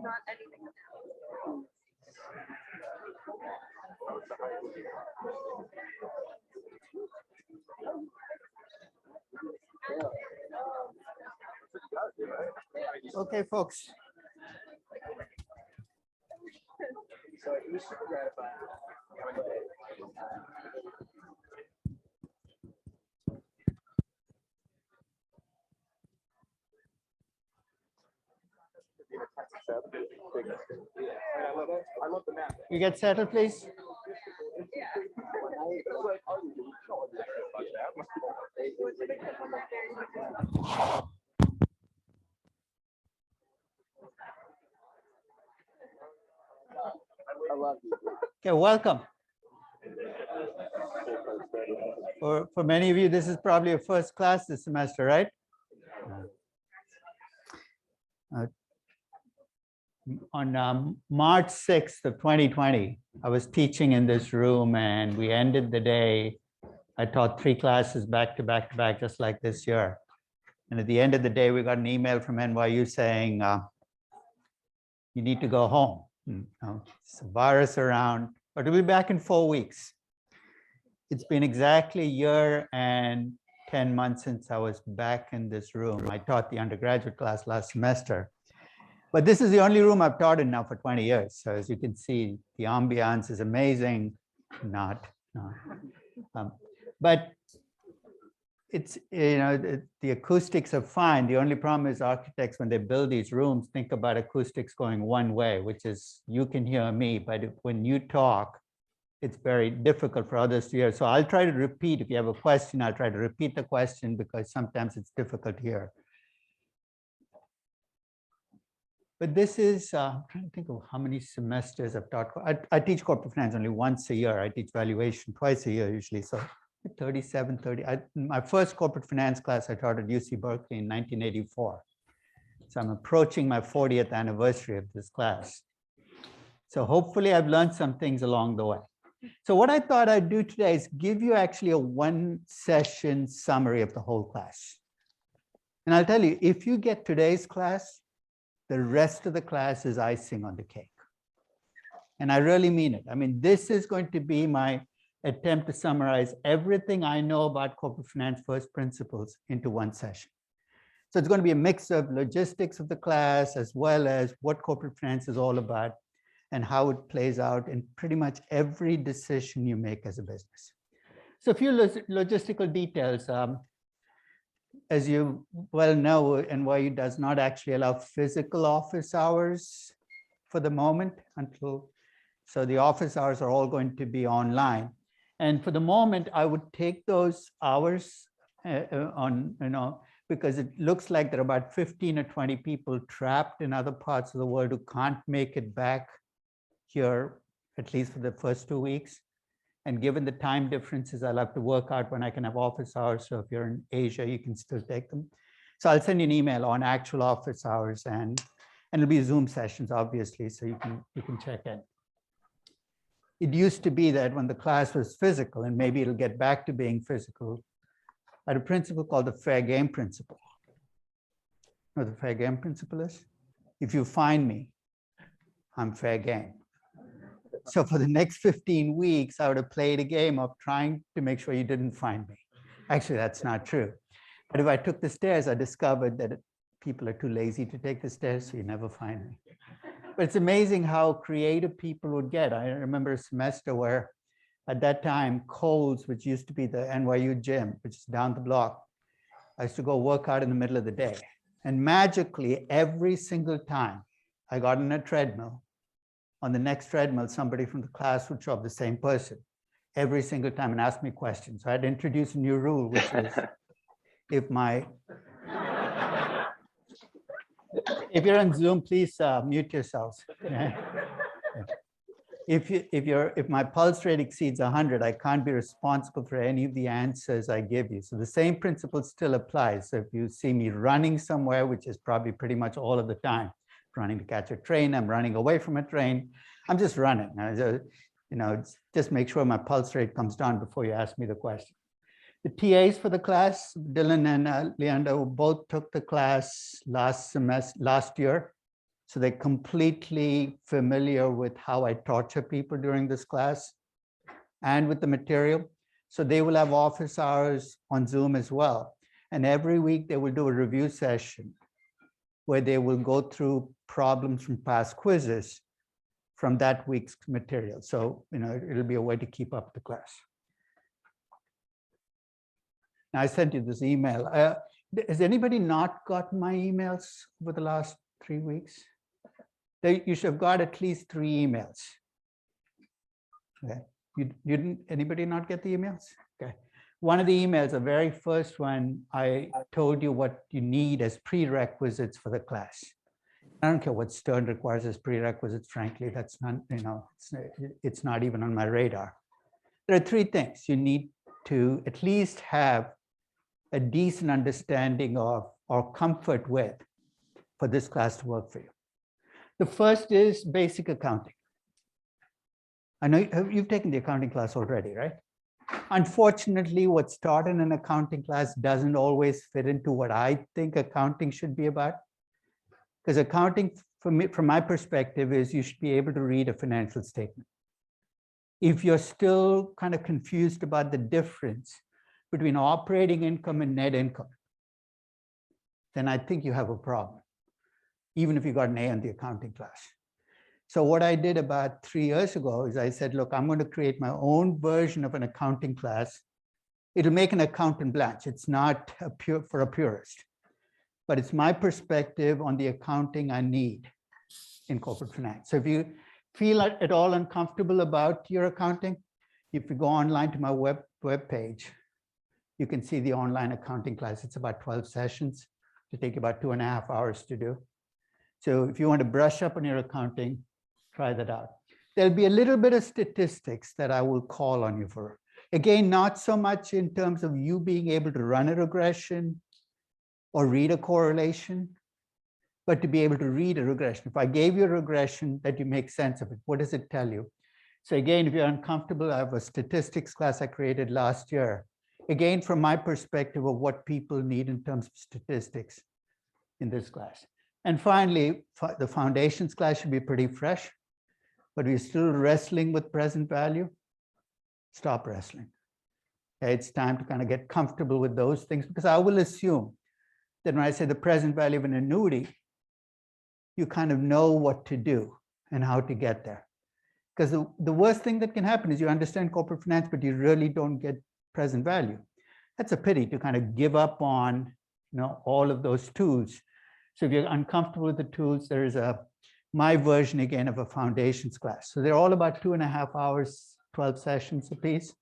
Not anything. Okay, folks. So it was super gratifying. I love the map. You get settled, please. I love you. Okay, welcome. For many of you, this is probably your first class this semester, right? On March 6th of 2020, I was teaching in this room and we ended the day. I taught 3 classes back to back to back, just like this year. And at the end of the day, we got an email from NYU saying, you need to go home. It's a virus around, but we'll be back in 4 weeks. It's been exactly a year and 10 months since I was back in this room. I taught the undergraduate class last semester. But this is the only room I've taught in now for 20 years. So as you can see, the ambiance is amazing. But it's, the acoustics are fine. The only problem is architects, when they build these rooms, think about acoustics going one way, which is you can hear me, but when you talk, it's very difficult for others to hear. So I'll try to repeat. If you have a question, I'll try to repeat the question because sometimes it's difficult to hear. But this is, I'm trying to think of how many semesters I've taught. I teach corporate finance only once a year. I teach valuation twice a year usually. So 37, 30. My first corporate finance class I taught at UC Berkeley in 1984. So I'm approaching my 40th anniversary of this class. So hopefully I've learned some things along the way. So what I thought I'd do today is give you actually a one session summary of the whole class. And I'll tell you, if you get today's class, the rest of the class is icing on the cake. And I really mean it. I mean, this is going to be my attempt to summarize everything I know about corporate finance first principles into one session. So it's going to be a mix of logistics of the class as well as what corporate finance is all about and how it plays out in pretty much every decision you make as a business. So a few logistical details. As you well know, NYU does not actually allow physical office hours for the moment so the office hours are all going to be online. And for the moment, I would take those hours because it looks like there are about 15 or 20 people trapped in other parts of the world who can't make it back here, at least for the first 2 weeks. And given the time differences, I'll have to work out when I can have office hours. So if you're in Asia, you can still take them. So I'll send you an email on actual office hours and it'll be Zoom sessions, obviously, so you can check in. It used to be that when the class was physical, and maybe it'll get back to being physical, I had a principle called the fair game principle. You know what the fair game principle is? If you find me, I'm fair game. So for the next 15 weeks, I would have played a game of trying to make sure you didn't find me. Actually, that's not true. But if I took the stairs, I discovered that people are too lazy to take the stairs, so you never find me. But it's amazing how creative people would get. I remember a semester where at that time, Kohl's, which used to be the NYU gym, which is down the block, I used to go work out in the middle of the day. And magically, every single time I got on a treadmill, on the next treadmill, somebody from the class would show up, the same person, every single time and ask me questions. So I had to introduce a new rule, which was if you're on Zoom, please mute yourselves. If my pulse rate exceeds 100, I can't be responsible for any of the answers I give you. So the same principle still applies. So if you see me running somewhere, which is probably pretty much all of the time, running to catch a train, I'm running away from a train, I'm just running. Just make sure my pulse rate comes down before you ask me the question. The TAs for the class, Dylan and Leander, both took the class last year. So they're completely familiar with how I torture people during this class and with the material. So they will have office hours on Zoom as well. And every week they will do a review session where they will go through problems from past quizzes from that week's material. So, it'll be a way to keep up the class. Now, I sent you this email. Has anybody not gotten my emails over the last 3 weeks? You should have got at least 3 emails. Okay. You didn't, anybody not get the emails? Okay. One of the emails, the very first one, I told you what you need as prerequisites for the class. I don't care what Stern requires as prerequisites, frankly, that's not, it's not even on my radar. There are 3 things you need to at least have a decent understanding of or comfort with for this class to work for you. The first is basic accounting. I know you've taken the accounting class already, right? Unfortunately, what's taught in an accounting class doesn't always fit into what I think accounting should be about. Because accounting, from my perspective, is you should be able to read a financial statement. If you're still kind of confused about the difference between operating income and net income, then I think you have a problem, even if you got an A in the accounting class. So what I did about 3 years ago is I said, look, I'm going to create my own version of an accounting class. It'll make an accountant blanch. It's not for a purist, but it's my perspective on the accounting I need in corporate finance. So if you feel at all uncomfortable about your accounting, if you go online to my web page, you can see the online accounting class. It's about 12 sessions. It'll take about 2.5 hours to do. So if you want to brush up on your accounting, try that out. There'll be a little bit of statistics that I will call on you for. Again, not so much in terms of you being able to run a regression or read a correlation, but to be able to read a regression. If I gave you a regression that you make sense of it, what does it tell you? So again, if you're uncomfortable, I have a statistics class I created last year. Again, from my perspective of what people need in terms of statistics in this class. And finally, the foundations class should be pretty fresh, but we're still wrestling with present value. Stop wrestling. Okay, it's time to kind of get comfortable with those things, because I will assume that when I say the present value of an annuity, you kind of know what to do and how to get there. Because the worst thing that can happen is you understand corporate finance, but you really don't get present value. That's a pity to kind of give up on, all of those tools. So if you're uncomfortable with the tools, there is my version again of a foundations class. So they're all about 2.5 hours, 12 sessions a piece.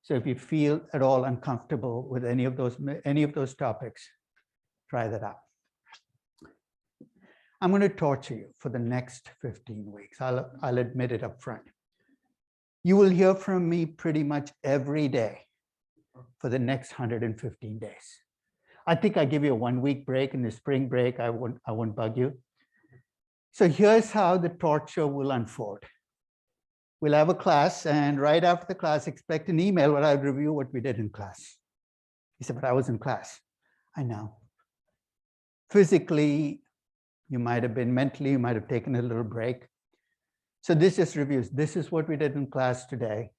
So if you feel at all uncomfortable with any of those topics, try that out. I'm going to torture you for the next 15 weeks. I'll admit it up front. You will hear from me pretty much every day for the next 115 days. I think I give you a 1-week break in the spring break. I won't bug you. So here's how the torture will unfold. We'll have a class, and right after the class, expect an email where I'll review what we did in class. He said, but I was in class. I know. Physically, you might have been, mentally, you might have taken a little break. So this just reviews. This is what we did in class today.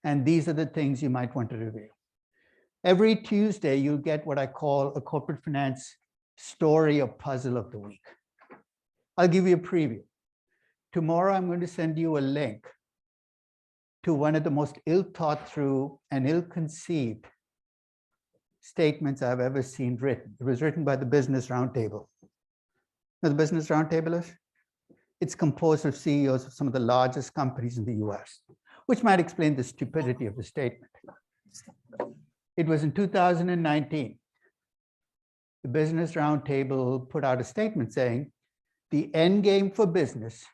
And these are the things you might want to review. Every Tuesday, you'll get what I call a corporate finance story or puzzle of the week. I'll give you a preview. Tomorrow, I'm going to send you a link to one of the most ill-thought through and ill-conceived statements I've ever seen written. It was written by the Business Roundtable. Now, the Business Roundtable is? It's composed of CEOs of some of the largest companies in the US, which might explain the stupidity of the statement. It was in 2019. The Business Roundtable put out a statement saying the end game for business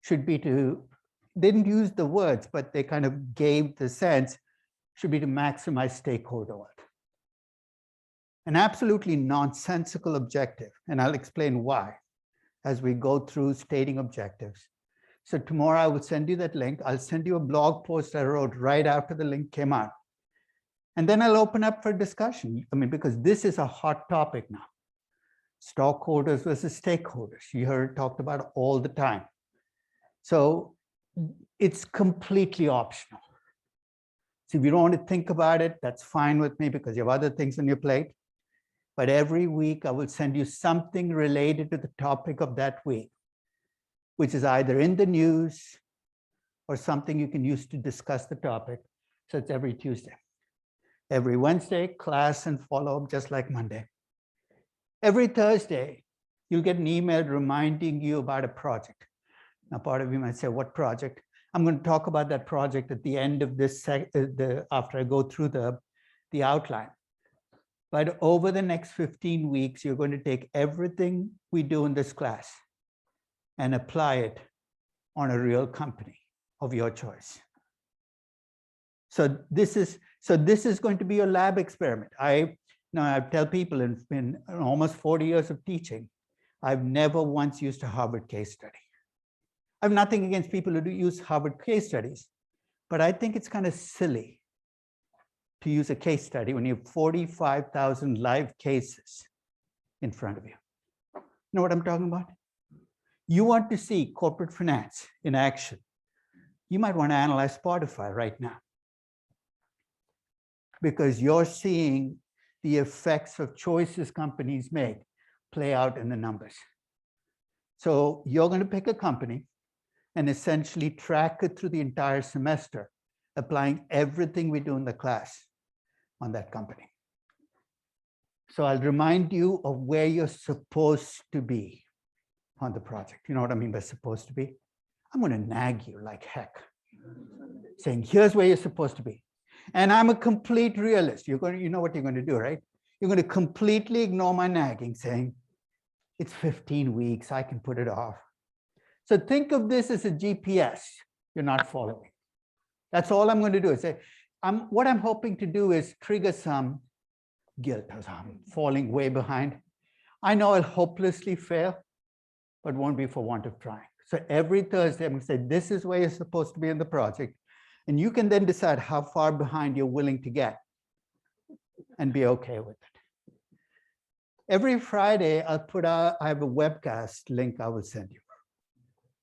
should be to, didn't use the words, but they kind of gave the sense, should be to maximize stakeholder wealth. An absolutely nonsensical objective, and I'll explain why as we go through stating objectives. So tomorrow I will send you that link. I'll send you a blog post I wrote right after the link came out. And then I'll open up for discussion. I mean, because this is a hot topic now. Stockholders versus stakeholders. You heard it talked about all the time. So it's completely optional. So if you don't want to think about it, that's fine with me because you have other things on your plate. But every week I will send you something related to the topic of that week, which is either in the news or something you can use to discuss the topic. So it's every Tuesday. Every Wednesday, class and follow-up, just like Monday. Every Thursday, you'll get an email reminding you about a project. Now, part of you might say, what project? I'm going to talk about that project at the end of this, after I go through the outline. But over the next 15 weeks, you're going to take everything we do in this class and apply it on a real company of your choice. So this is going to be your lab experiment. I tell people in almost 40 years of teaching, I've never once used a Harvard case study. I have nothing against people who do use Harvard case studies, but I think it's kind of silly to use a case study when you have 45,000 live cases in front of you. You know what I'm talking about? You want to see corporate finance in action. You might want to analyze Spotify right now because you're seeing the effects of choices companies make play out in the numbers. So you're going to pick a company and essentially track it through the entire semester, applying everything we do in the class on that company. So I'll remind you of where you're supposed to be on the project. You know what I mean by supposed to be? I'm going to nag you like heck, saying, here's where you're supposed to be. And I'm a complete realist. You know what you're going to do, right? You're going to completely ignore my nagging, saying, It's 15 weeks. I can put it off. So think of this as a GPS. You're not following. That's all I'm going to do is say, what I'm hoping to do is trigger some guilt as I'm falling way behind. I know I'll hopelessly fail, but won't be for want of trying. So every Thursday, I'm going to say, this is where you're supposed to be in the project. And you can then decide how far behind you're willing to get and be okay with it. Every Friday, I have a webcast link I will send you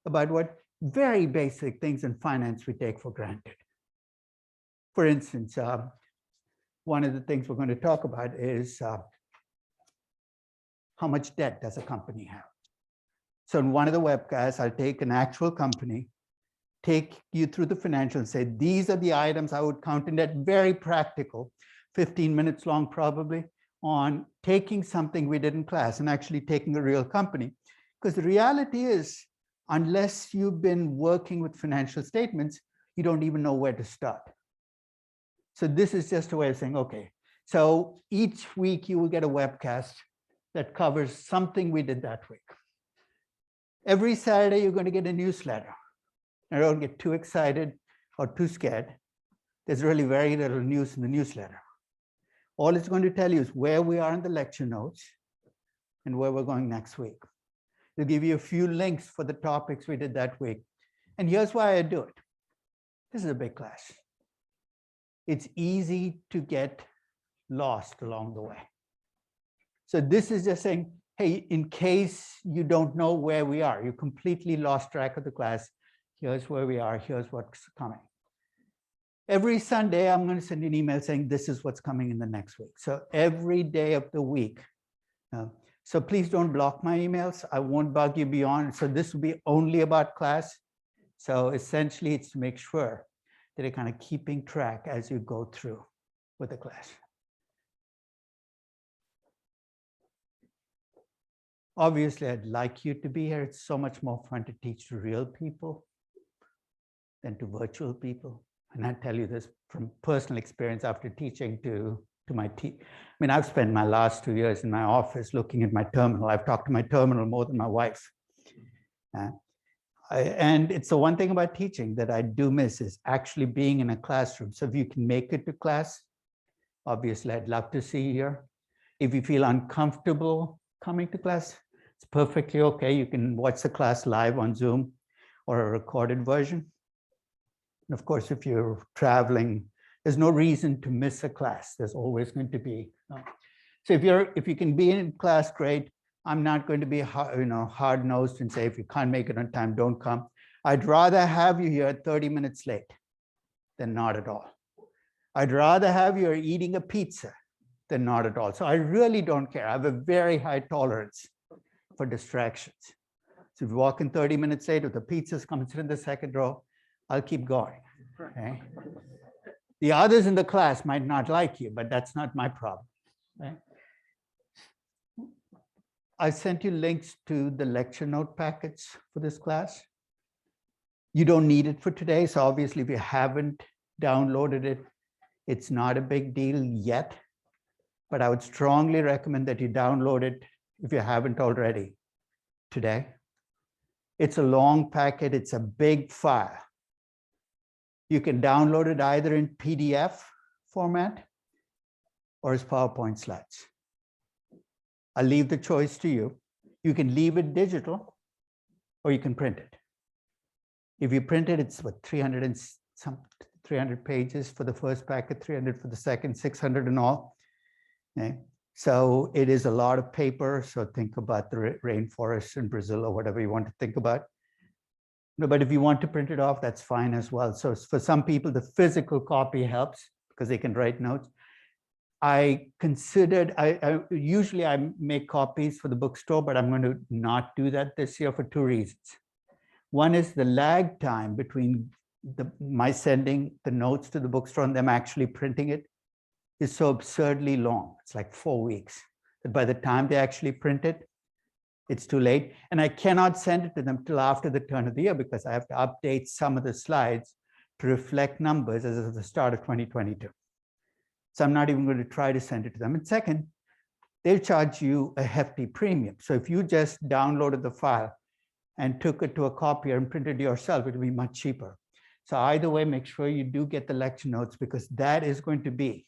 about what very basic things in finance we take for granted. For instance, one of the things we're going to talk about is how much debt does a company have? So in one of the webcasts, I'll take an actual company, take you through the financials and say, these are the items I would count in debt, very practical, 15 minutes long probably, on taking something we did in class and actually taking a real company. Because the reality is, unless you've been working with financial statements, you don't even know where to start. So this is just a way of saying, okay, so each week you will get a webcast that covers something we did that week. Every Saturday, you're going to get a newsletter. Now, don't get too excited or too scared. There's really very little news in the newsletter. All it's going to tell you is where we are in the lecture notes and where we're going next week. It'll give you a few links for the topics we did that week. And here's why I do it. This is a big class. It's easy to get lost along the way. So this is just saying, hey, in case you don't know where we are, you completely lost track of the class, here's where we are, here's what's coming. Every Sunday, I'm going to send you an email saying this is what's coming in the next week. So every day of the week. So please don't block my emails. I won't bug you beyond. So this will be only about class. So essentially, it's to make sure that you're kind of keeping track as you go through with the class. Obviously, I'd like you to be here. It's so much more fun to teach to real people than to virtual people. And I tell you this from personal experience after teaching to my team. I mean, I've spent my last 2 years in my office looking at my terminal. I've talked to my terminal more than my wife. And it's the one thing about teaching that I do miss is actually being in a classroom. So if you can make it to class, obviously, I'd love to see you here. If you feel uncomfortable coming to class, it's perfectly okay. You can watch the class live on Zoom or a recorded version. And of course, if you're traveling, there's no reason to miss a class. There's always going to be. So if you can be in class, great. I'm not going to be hard-nosed and say, if you can't make it on time, don't come. I'd rather have you here 30 minutes late than not at all. I'd rather have you eating a pizza than not at all. So I really don't care. I have a very high tolerance for distractions. So if you walk in 30 minutes late, if the pizza's coming in the second row, I'll keep going. Okay? The others in the class might not like you, but that's not my problem. Okay? I sent you links to the lecture note packets for this class. You don't need it for today. So obviously, if you haven't downloaded it, it's not a big deal yet. But I would strongly recommend that you download it if you haven't already today. It's a long packet. It's a big file. You can download it either in PDF format or as PowerPoint slides. I'll leave the choice to you. You can leave it digital or you can print it. If you print it, it's what, 300 pages for the first packet, 300 for the second, 600 in all. Okay. So it is a lot of paper. So think about the rainforest in Brazil or whatever you want to think about. No, but if you want to print it off, that's fine as well. So for some people, the physical copy helps because they can write notes. I considered, usually I make copies for the bookstore, but I'm going to not do that this year for two reasons. One is the lag time between my sending the notes to the bookstore and them actually printing it is so absurdly long. It's like 4 weeks. That by the time they actually print it, it's too late. And I cannot send it to them till after the turn of the year because I have to update some of the slides to reflect numbers as of the start of 2022. So I'm not even going to try to send it to them. And second, they'll charge you a hefty premium. So if you just downloaded the file and took it to a copier and printed it yourself, it would be much cheaper. So either way, make sure you do get the lecture notes, because that is going to be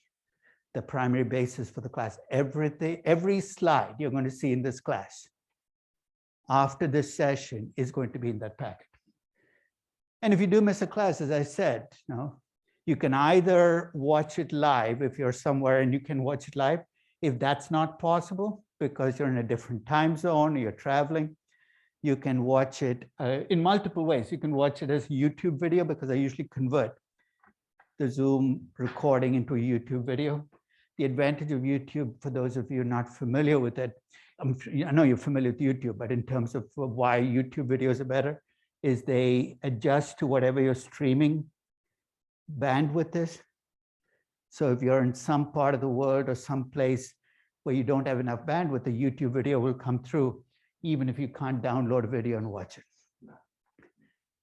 the primary basis for the class. Every slide you're going to see in this class after this session is going to be in that packet. And if you do miss a class, as I said, you can either watch it live if you're somewhere and you can watch it live. If that's not possible because you're in a different time zone or you're traveling, you can watch it in multiple ways. You can watch it as a YouTube video, because I usually convert the Zoom recording into a YouTube video. The advantage of YouTube, for those of you not familiar with it, I know you're familiar with YouTube, but in terms of why YouTube videos are better, is they adjust to whatever your streaming bandwidth is. So if you're in some part of the world or some place where you don't have enough bandwidth, the YouTube video will come through, even if you can't download a video and watch it.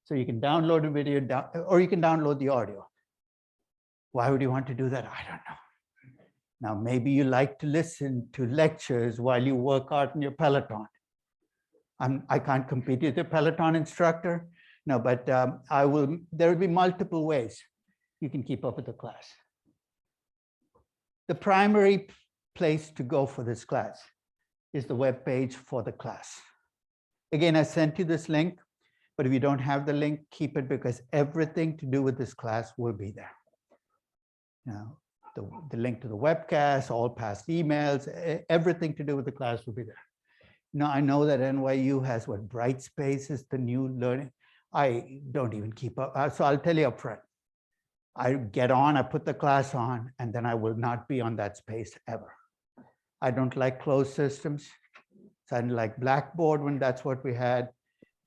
So you can download a video, or you can download the audio. Why would you want to do that? I don't know. Now, maybe you like to listen to lectures while you work out in your Peloton. I can't compete with a Peloton instructor. No, but there will be multiple ways you can keep up with the class. The primary place to go for this class is the web page for the class. Again, I sent you this link, but if you don't have the link, keep it, because everything to do with this class will be there. Now, the link to the webcast, all past emails, everything to do with the class will be there. Now, I know that NYU has what, Brightspace is the new learning. I don't even keep up. So I'll tell you up front. I get on, I put the class on, and then I will not be on that space ever. I don't like closed systems. So I didn't like Blackboard when that's what we had.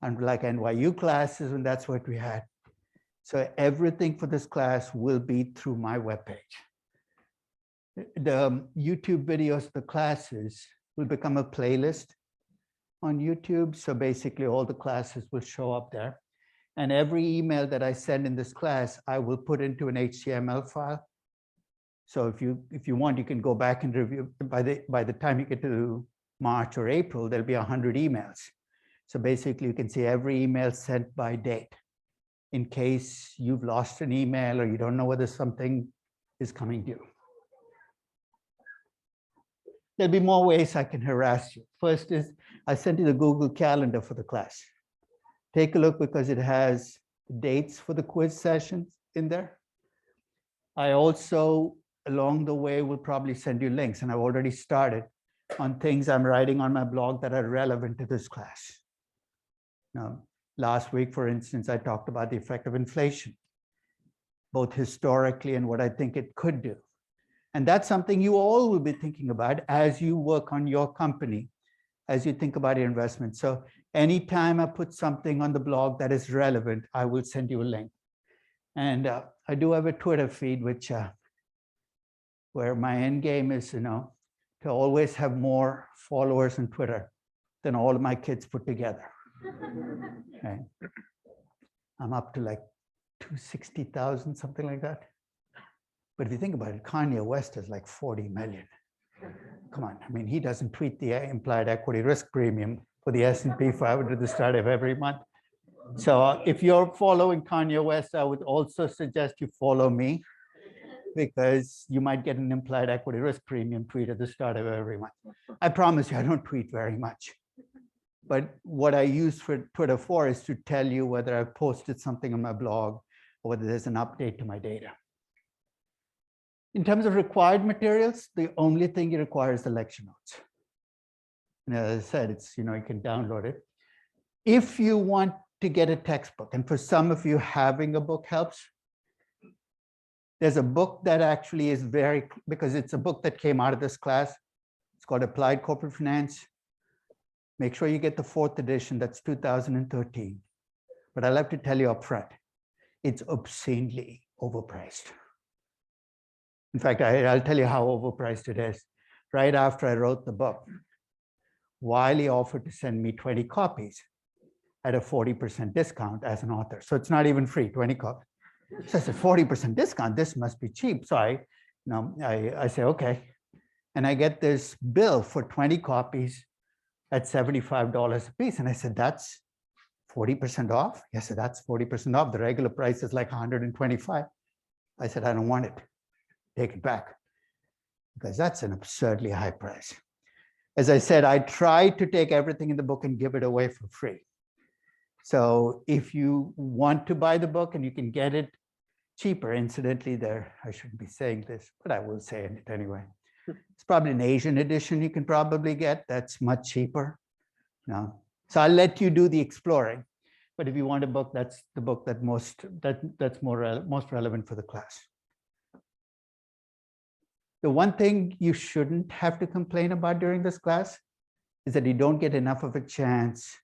I don't like NYU classes when that's what we had. So everything for this class will be through my webpage. The YouTube videos, the classes will become a playlist on YouTube. So basically all the classes will show up there. And every email that I send in this class, I will put into an HTML file. So if you want, you can go back and review. By the time you get to March or April, there'll be 100 emails. So basically you can see every email sent by date, in case you've lost an email or you don't know whether something is coming due. There'll be more ways I can harass you. First is I sent you the Google Calendar for the class. Take a look, because it has dates for the quiz sessions in there. I also, along the way, will probably send you links, and I've already started on things I'm writing on my blog that are relevant to this class. Now, last week, for instance, I talked about the effect of inflation, both historically and what I think it could do. And that's something you all will be thinking about as you work on your company, as you think about your investment. So anytime I put something on the blog that is relevant, I will send you a link. And I do have a Twitter feed, which where my end game is, to always have more followers on Twitter than all of my kids put together. Okay. I'm up to like 260,000, something like that. But if you think about it, Kanye West is like 40 million. Come on, I mean, he doesn't tweet the implied equity risk premium for the S&P 500 at the start of every month. So if you're following Kanye West, I would also suggest you follow me, because you might get an implied equity risk premium tweet at the start of every month. I promise you, I don't tweet very much. But what I use for Twitter for is to tell you whether I've posted something on my blog or whether there's an update to my data. In terms of required materials, the only thing you require is the lecture notes. And as I said, it's, you can download it. If you want to get a textbook, and for some of you, having a book helps, there's a book that actually is because it's a book that came out of this class. It's called Applied Corporate Finance. Make sure you get the 4th edition, that's 2013. But I'll have to tell you up front, it's obscenely overpriced. In fact, I'll tell you how overpriced it is. Right after I wrote the book, Wiley offered to send me 20 copies at a 40% discount as an author. So it's not even free, 20 copies. So I said, 40% discount, this must be cheap. So I say, okay. And I get this bill for 20 copies at $75 a piece. And I said, that's 40% off? Yes, so that's 40% off. The regular price is like 125. I said, I don't want it. Take it back. Because that's an absurdly high price. As I said, I tried to take everything in the book and give it away for free. So if you want to buy the book and you can get it cheaper, incidentally, I shouldn't be saying this, but I will say it anyway. It's probably an Asian edition you can probably get that's much cheaper. No. So I'll let you do the exploring. But if you want a book, that's the book that's most relevant for the class. The one thing you shouldn't have to complain about during this class is that you don't get enough of a chance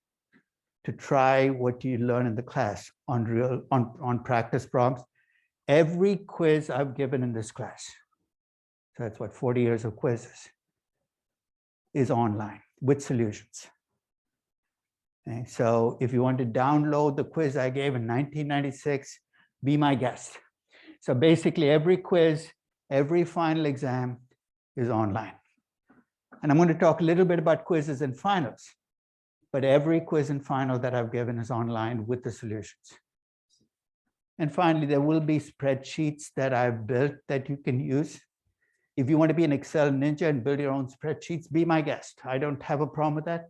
to try what you learn in the class on practice problems. Every quiz I've given in this class, so that's what, 40 years of quizzes, is online with solutions. Okay, so if you want to download the quiz I gave in 1996, be my guest. So basically every quiz, every final exam is online. And I'm going to talk a little bit about quizzes and finals, but every quiz and final that I've given is online with the solutions. And finally, there will be spreadsheets that I've built that you can use. If you want to be an Excel ninja and build your own spreadsheets, be my guest. I don't have a problem with that,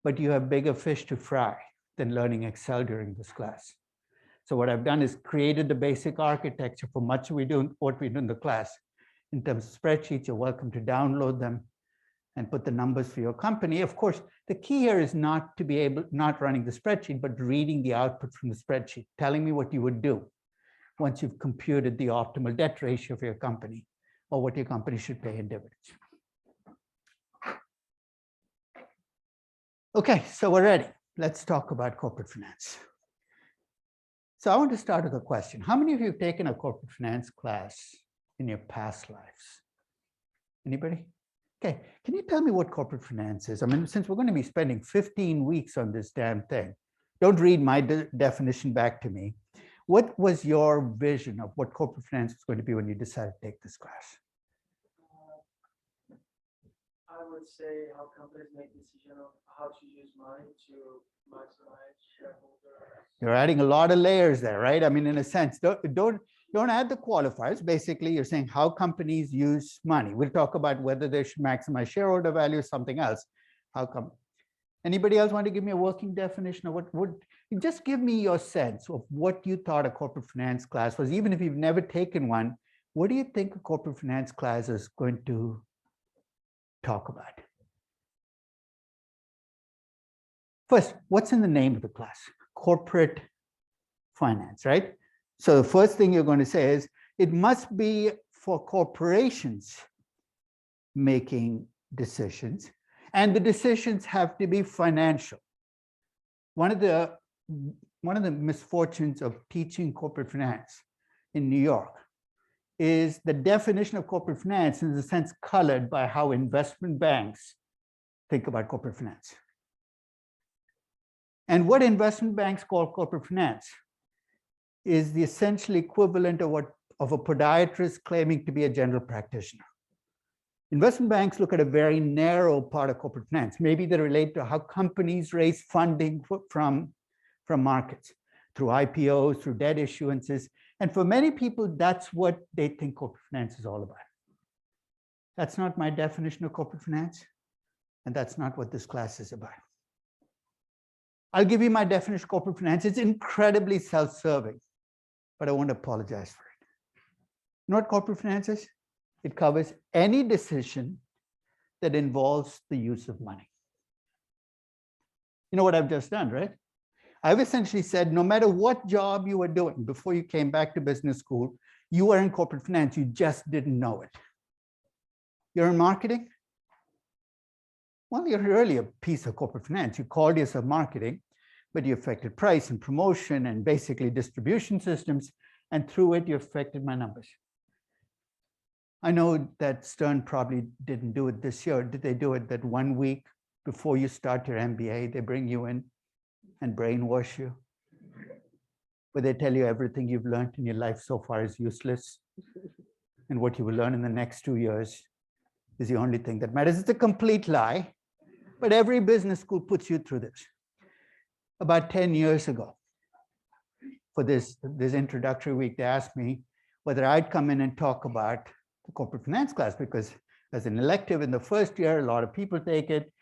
but you have bigger fish to fry than learning Excel during this class. So what I've done is created the basic architecture for much of what we do in the class. In terms of spreadsheets, you're welcome to download them and put the numbers for your company. Of course, the key here is not running the spreadsheet, but reading the output from the spreadsheet, telling me what you would do once you've computed the optimal debt ratio for your company or what your company should pay in dividends. Okay, so we're ready. Let's talk about corporate finance. So I want to start with a question. How many of you have taken a corporate finance class in your past lives? Anybody? Okay, can you tell me what corporate finance is? I mean, since we're going to be spending 15 weeks on this damn thing, don't read my definition back to me. What was your vision of what corporate finance was going to be when you decided to take this class? I would say how companies make decisions on how to use money to maximize shareholder. You're adding a lot of layers there, right? I mean, in a sense, don't add the qualifiers. Basically, you're saying how companies use money. We'll talk about whether they should maximize shareholder value or something else. How come? Anybody else want to give me a working definition of what would, just give me your sense of what you thought a corporate finance class was, even if you've never taken one. What do you think a corporate finance class is going to talk about? First, what's in the name of the class? Corporate finance, right? So the first thing you're going to say is it must be for corporations making decisions, and the decisions have to be financial. One of the misfortunes of teaching corporate finance in New York is the definition of corporate finance is in a sense colored by how investment banks think about corporate finance. And what investment banks call corporate finance is the essential equivalent of a podiatrist claiming to be a general practitioner. Investment banks look at a very narrow part of corporate finance. Maybe they relate to how companies raise funding from markets, through IPOs, through debt issuances. And for many people, that's what they think corporate finance is all about. That's not my definition of corporate finance, and that's not what this class is about. I'll give you my definition of corporate finance. It's incredibly self-serving, but I won't apologize for it. You know what corporate finance is? It covers any decision that involves the use of money. You know what I've just done, right? I've essentially said, no matter what job you were doing before you came back to business school, you were in corporate finance, you just didn't know it. You're in marketing? Well, you're really a piece of corporate finance. You called yourself marketing, but you affected price and promotion and basically distribution systems, and through it, you affected my numbers. I know that Stern probably didn't do it this year. Did they do it that 1 week before you start your MBA, they bring you in and brainwash you? Where they tell you everything you've learned in your life so far is useless, and what you will learn in the next 2 years is the only thing that matters. It's a complete lie, but every business school puts you through this. About 10 years ago, for this introductory week, they asked me whether I'd come in and talk about the corporate finance class, because as an elective in the first year, a lot of people take it.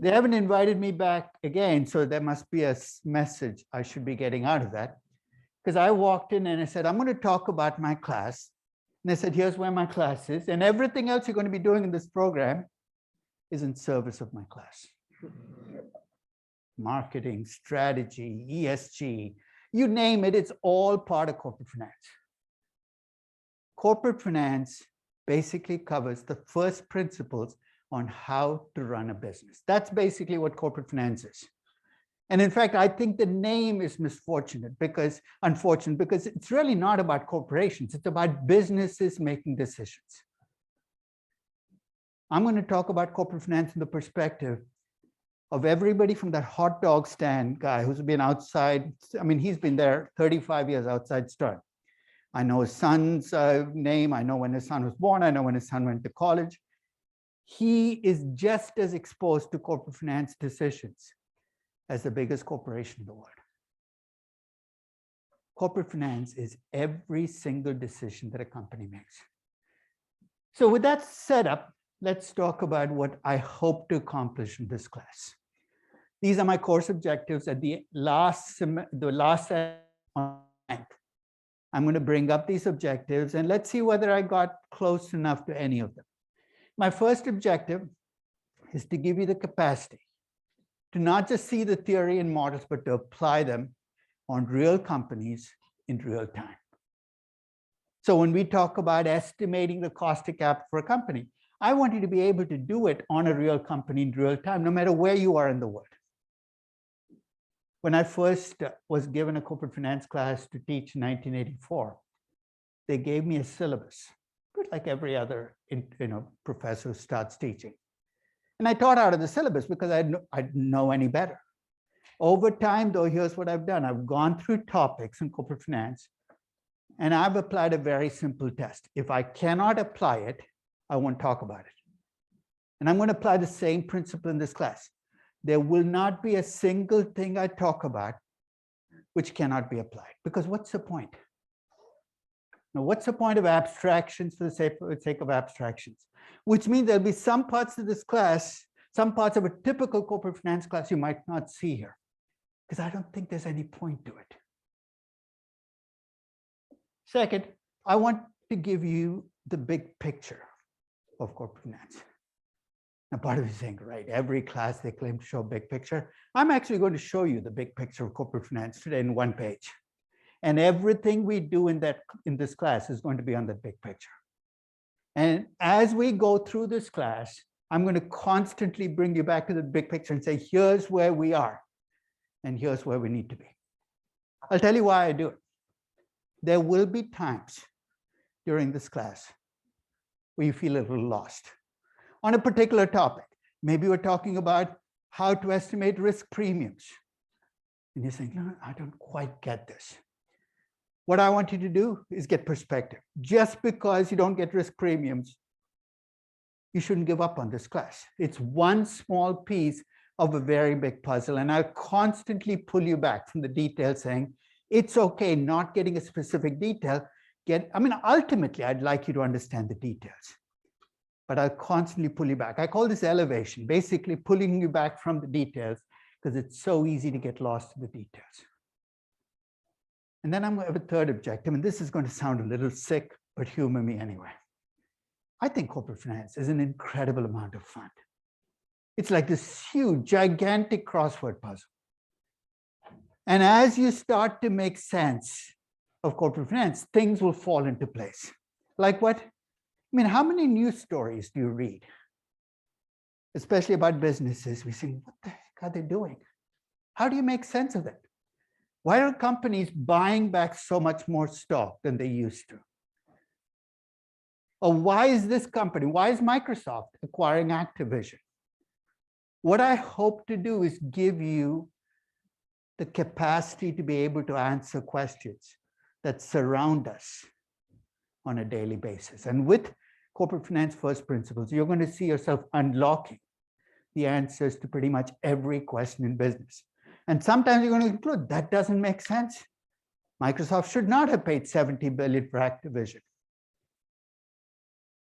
They haven't invited me back again, so there must be a message I should be getting out of that. Because I walked in and I said, I'm going to talk about my class. And they said, here's where my class is. And everything else you're going to be doing in this program is in service of my class. Marketing, strategy, ESG, you name it, it's all part of corporate finance. Corporate finance basically covers the first principles on how to run a business. That's basically what corporate finance is. And in fact, I think the name is unfortunate because it's really not about corporations. It's about businesses making decisions. I'm going to talk about corporate finance from the perspective of everybody from that hot dog stand guy who's been outside. I mean, he's been there 35 years outside Stern. I know his son's name. I know when his son was born. I know when his son went to college. He is just as exposed to corporate finance decisions as the biggest corporation in the world. Corporate finance is every single decision that a company makes. So with that setup, let's talk about what I hope to accomplish in this class. These are my course objectives at the last I'm going to bring up these objectives and let's see whether I got close enough to any of them. My first objective is to give you the capacity to not just see the theory and models, but to apply them on real companies in real time. So when we talk about estimating the cost of capital for a company, I want you to be able to do it on a real company in real time, no matter where you are in the world. When I first was given a corporate finance class to teach in 1984, they gave me a syllabus, like every other professor who starts teaching. And I taught out of the syllabus because I didn't know any better. Over time, though, here's what I've done. I've gone through topics in corporate finance, and I've applied a very simple test. If I cannot apply it, I won't talk about it. And I'm going to apply the same principle in this class. There will not be a single thing I talk about which cannot be applied. Because what's the point? Now, what's the point of abstractions for the sake of abstractions? Which means there'll be some parts of this class, some parts of a typical corporate finance class you might not see here, because I don't think there's any point to it. Second, I want to give you the big picture of corporate finance. Now, part of you is saying, right, every class they claim to show a big picture. I'm actually going to show you the big picture of corporate finance today in one page. And everything we do in this class is going to be on that big picture. And as we go through this class, I'm going to constantly bring you back to the big picture and say, here's where we are, and here's where we need to be. I'll tell you why I do it. There will be times during this class where you feel a little lost on a particular topic. Maybe we're talking about how to estimate risk premiums. And you're saying, no, I don't quite get this. What I want you to do is get perspective. Just because you don't get risk premiums, you shouldn't give up on this class. It's one small piece of a very big puzzle. And I'll constantly pull you back from the details saying, it's okay not getting a specific detail. Ultimately, I'd like you to understand the details. But I'll constantly pull you back. I call this elevation, basically pulling you back from the details because it's so easy to get lost in the details. And then I'm going to have a third objective, and this is going to sound a little sick, but humor me anyway. I think corporate finance is an incredible amount of fun. It's like this huge, gigantic crossword puzzle. And as you start to make sense of corporate finance, things will fall into place. Like what? How many news stories do you read? Especially about businesses. We think, what the heck are they doing? How do you make sense of it? Why are companies buying back so much more stock than they used to? Or why is Microsoft acquiring Activision? What I hope to do is give you the capacity to be able to answer questions that surround us on a daily basis. And with corporate finance first principles, you're going to see yourself unlocking the answers to pretty much every question in business. And sometimes you're going to conclude that doesn't make sense. Microsoft should not have paid $70 billion for Activision.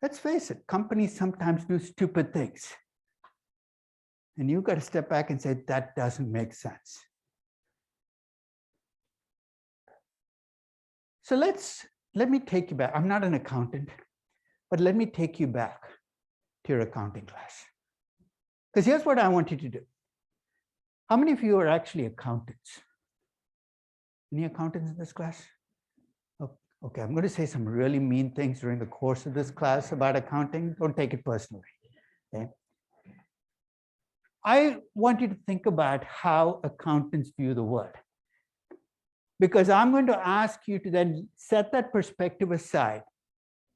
Let's face it, companies sometimes do stupid things. And you've got to step back and say, that doesn't make sense. So let me take you back. I'm not an accountant, but let me take you back to your accounting class. Because here's what I want you to do. How many of you are actually accountants? Any accountants in this class? Oh, okay, I'm going to say some really mean things during the course of this class about accounting. Don't take it personally. Okay? I want you to think about how accountants view the world. Because I'm going to ask you to then set that perspective aside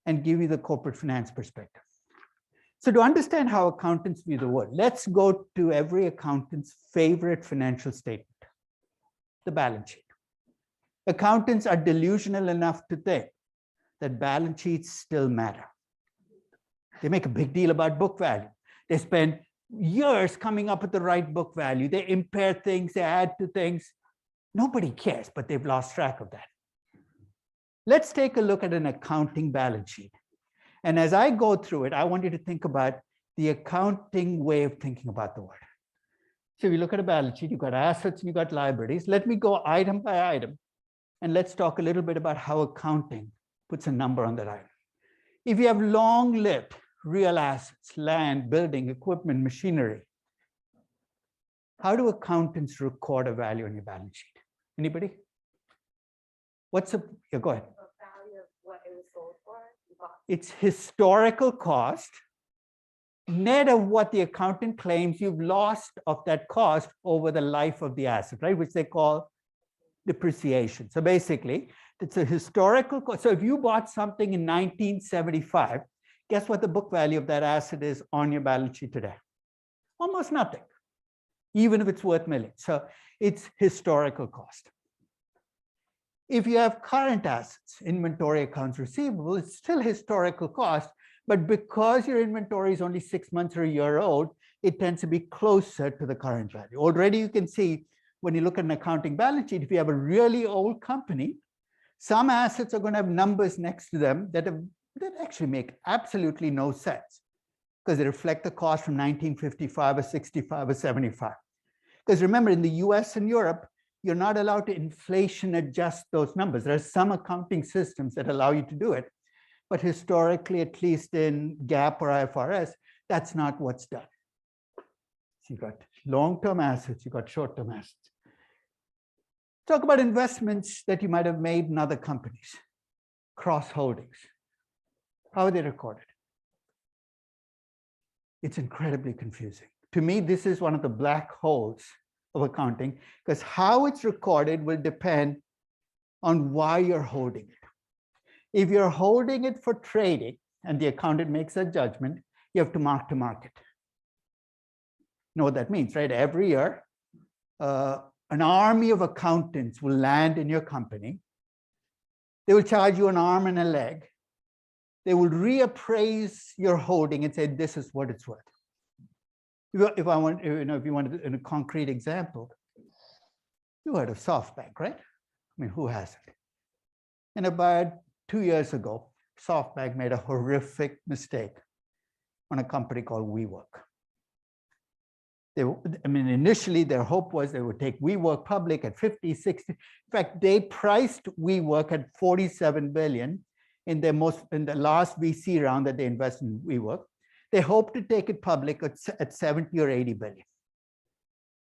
and give you the corporate finance perspective. So to understand how accountants view the world, let's go to every accountant's favorite financial statement, the balance sheet. Accountants are delusional enough to think that balance sheets still matter. They make a big deal about book value. They spend years coming up with the right book value. They impair things, they add to things. Nobody cares, but they've lost track of that. Let's take a look at an accounting balance sheet. And as I go through it, I want you to think about the accounting way of thinking about the world. So if you look at a balance sheet, you've got assets and you've got liabilities. Let me go item by item, and let's talk a little bit about how accounting puts a number on that item. If you have long-lived real assets, land, building, equipment, machinery, how do accountants record a value on your balance sheet? Anybody? What's a, yeah, go ahead. The value of what it was sold for? It's historical cost, net of what the accountant claims you've lost of that cost over the life of the asset, right? Which they call depreciation. So basically, it's a historical cost. So if you bought something in 1975, guess what the book value of that asset is on your balance sheet today? Almost nothing, even if it's worth millions. So it's historical cost. If you have current assets, inventory, accounts receivable, it's still historical cost, but because your inventory is only 6 months or a year old, it tends to be closer to the current value. Already you can see when you look at an accounting balance sheet, if you have a really old company, some assets are going to have numbers next to them that actually make absolutely no sense because they reflect the cost from 1955 or 65 or 75. Because remember, in the US and Europe, you're not allowed to inflation adjust those numbers. There are some accounting systems that allow you to do it, but historically, at least in GAAP or IFRS, that's not what's done. So you've got long-term assets, you've got short-term assets. Talk about investments that you might have made in other companies, cross holdings. How are they recorded? It's incredibly confusing. To me, this is one of the black holes of accounting, because how it's recorded will depend on why you're holding it. If you're holding it for trading and the accountant makes a judgment, you have to mark to market. You know what that means, right? Every year, an army of accountants will land in your company. They will charge you an arm and a leg. They will reappraise your holding and say, this is what it's worth. If you want a concrete example, you heard of SoftBank, right? I mean, who hasn't? And about 2 years ago, SoftBank made a horrific mistake on a company called WeWork. Initially their hope was they would take WeWork public at 50, 60. In fact, they priced WeWork at 47 billion in the last VC round that they invested in WeWork. They hoped to take it public at 70 or 80 billion.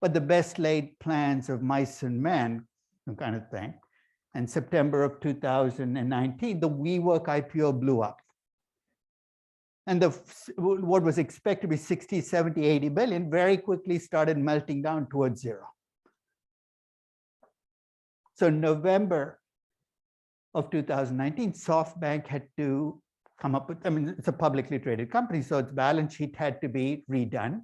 But the best laid plans of mice and men, kind of thing. And September of 2019, the WeWork IPO blew up. And what was expected to be 60, 70, 80 billion very quickly started melting down towards zero. So in November of 2019, SoftBank had to come up with, it's a publicly traded company, so its balance sheet had to be redone.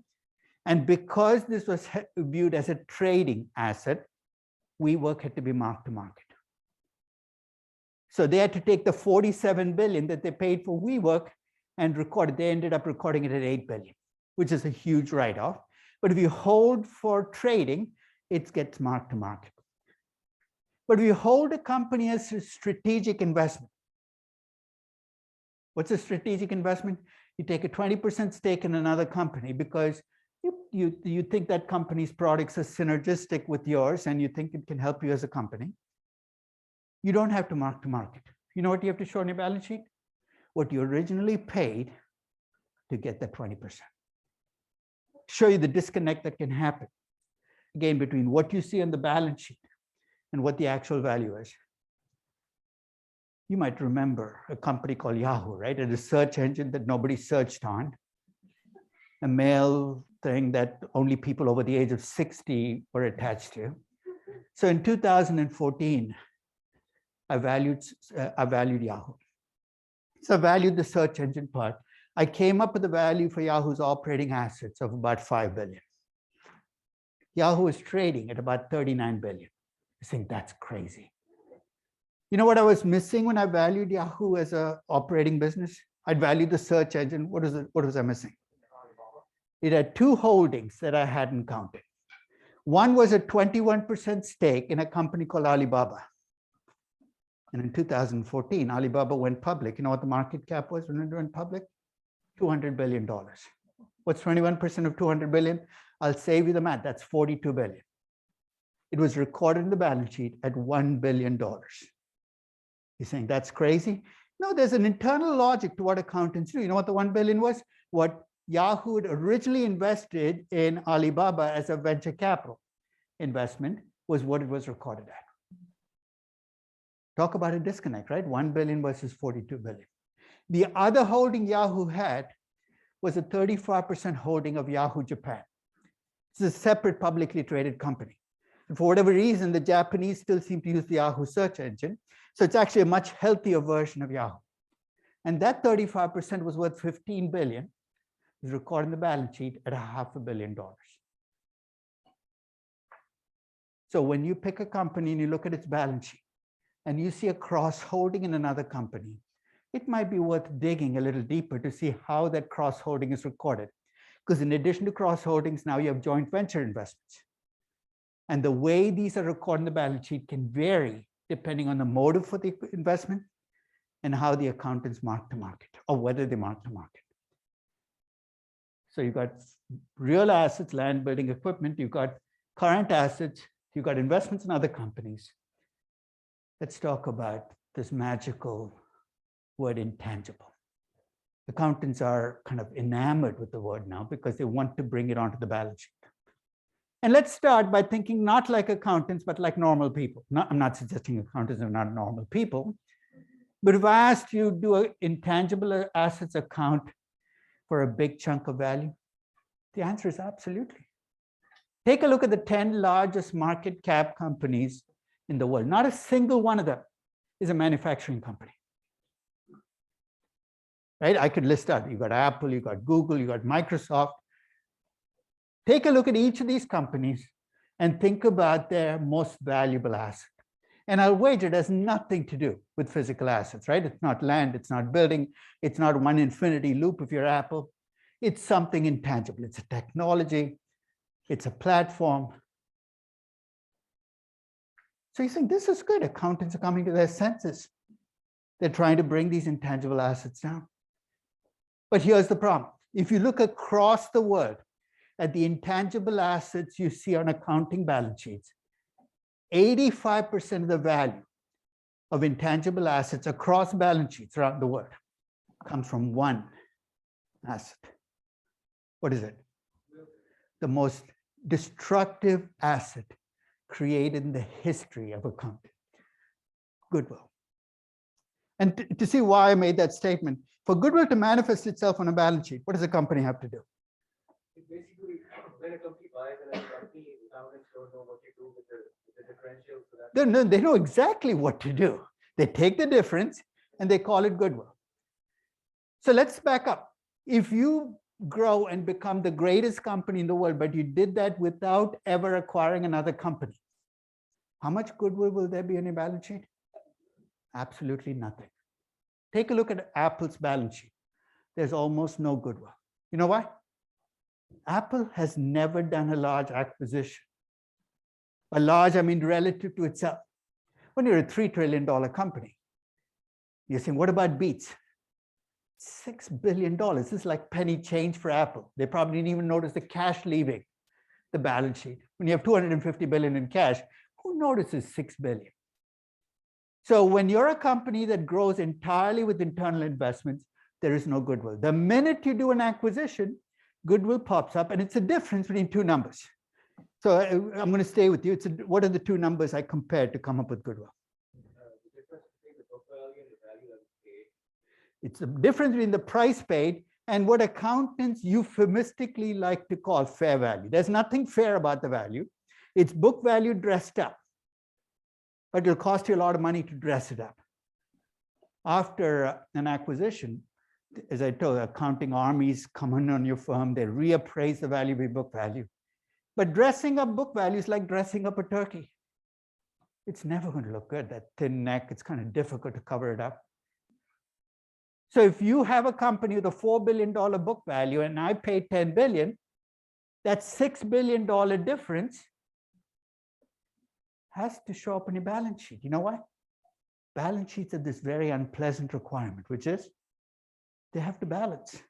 And because this was viewed as a trading asset, WeWork had to be marked to market. So they had to take the 47 billion that they paid for WeWork and recorded. They ended up recording it at 8 billion, which is a huge write-off. But if you hold for trading, it gets marked to market. But if you hold a company as a strategic investment, what's a strategic investment? You take a 20% stake in another company because you think that company's products are synergistic with yours and you think it can help you as a company. You don't have to mark to market. You know what you have to show on your balance sheet? What you originally paid to get that 20%. Show you the disconnect that can happen, again, between what you see on the balance sheet and what the actual value is. You might remember a company called Yahoo, right? A search engine that nobody searched on, a mail thing that only people over the age of 60 were attached to. So in 2014, I valued Yahoo. So I valued the search engine part. I came up with a value for Yahoo's operating assets of about 5 billion. Yahoo is trading at about 39 billion. I think that's crazy. You know what I was missing when I valued Yahoo as an operating business? I'd valued the search engine. What was I missing? It had two holdings that I hadn't counted. One was a 21% stake in a company called Alibaba. And in 2014, Alibaba went public. You know what the market cap was when it went public? $200 billion. What's 21% of 200 billion? I'll save you the math. That's 42 billion. It was recorded in the balance sheet at $1 billion. You're saying that's crazy? No, there's an internal logic to what accountants do. You know what the 1 billion was? What Yahoo had originally invested in Alibaba as a venture capital investment was what it was recorded at. Talk about a disconnect, right? 1 billion versus 42 billion. The other holding Yahoo had was a 35% holding of Yahoo Japan. It's a separate publicly traded company. And for whatever reason, the Japanese still seem to use the Yahoo search engine. So it's actually a much healthier version of Yahoo. And that 35% was worth 15 billion. Is recorded in the balance sheet at $500 million. So when you pick a company and you look at its balance sheet and you see a cross holding in another company, it might be worth digging a little deeper to see how that cross holding is recorded. Because in addition to cross holdings, now you have joint venture investments. And the way these are recorded in the balance sheet can vary depending on the motive for the investment and how the accountants mark to market or whether they mark to market. So you've got real assets, land, building, equipment. You've got current assets. You've got investments in other companies. Let's talk about this magical word intangible. Accountants are kind of enamored with the word now because they want to bring it onto the balance sheet. And let's start by thinking not like accountants, but like normal people. I'm not suggesting accountants are not normal people. But if I asked you, do an intangible assets account for a big chunk of value? The answer is absolutely. Take a look at the 10 largest market cap companies in the world. Not a single one of them is a manufacturing company. Right? I could list out, you've got Apple, you've got Google, you've got Microsoft. Take a look at each of these companies and think about their most valuable asset. And I'll wager it has nothing to do with physical assets, right? It's not land, it's not building, it's not one infinity loop if you're Apple. It's something intangible. It's a technology, it's a platform. So you think this is good. Accountants are coming to their senses. They're trying to bring these intangible assets down. But here's the problem. If you look across the world at the intangible assets you see on accounting balance sheets, 85% of the value of intangible assets across balance sheets around the world comes from one asset. What is it? The most destructive asset created in the history of accounting, goodwill. And to see why I made that statement, for goodwill to manifest itself on a balance sheet, what does a company have to do? Basically, when a company buys another company, accountants don't know what to do with the differential. So They know exactly what to do. They take the difference and they call it goodwill. So let's back up. If you grow and become the greatest company in the world, but you did that without ever acquiring another company, how much goodwill will there be on your balance sheet? Absolutely nothing. Take a look at Apple's balance sheet. there's almost no goodwill. You know why? Apple has never done a large acquisition. By large, I mean relative to itself. When you're a $3 trillion company, you're saying, what about Beats? $6 billion. This is like penny change for Apple. They probably didn't even notice the cash leaving the balance sheet. When you have 250 billion in cash, who notices 6 billion? So when you're a company that grows entirely with internal investments, there is no goodwill. The minute you do an acquisition, goodwill pops up, and it's a difference between two numbers. So I'm going to stay with you. What are the two numbers I compared to come up with goodwill? The difference between the book value and the value that was paid. It's the difference between the price paid and what accountants euphemistically like to call fair value. There's nothing fair about the value. It's book value dressed up, but it'll cost you a lot of money to dress it up. After an acquisition, as I told you, accounting armies come in on your firm, they reappraise the value of your book value. But dressing up book value is like dressing up a turkey. It's never going to look good, that thin neck, it's kind of difficult to cover it up. So if you have a company with a $4 billion book value and I paid 10 billion, that $6 billion difference has to show up on your balance sheet. You know why? Balance sheets have this very unpleasant requirement, which is they have to balance.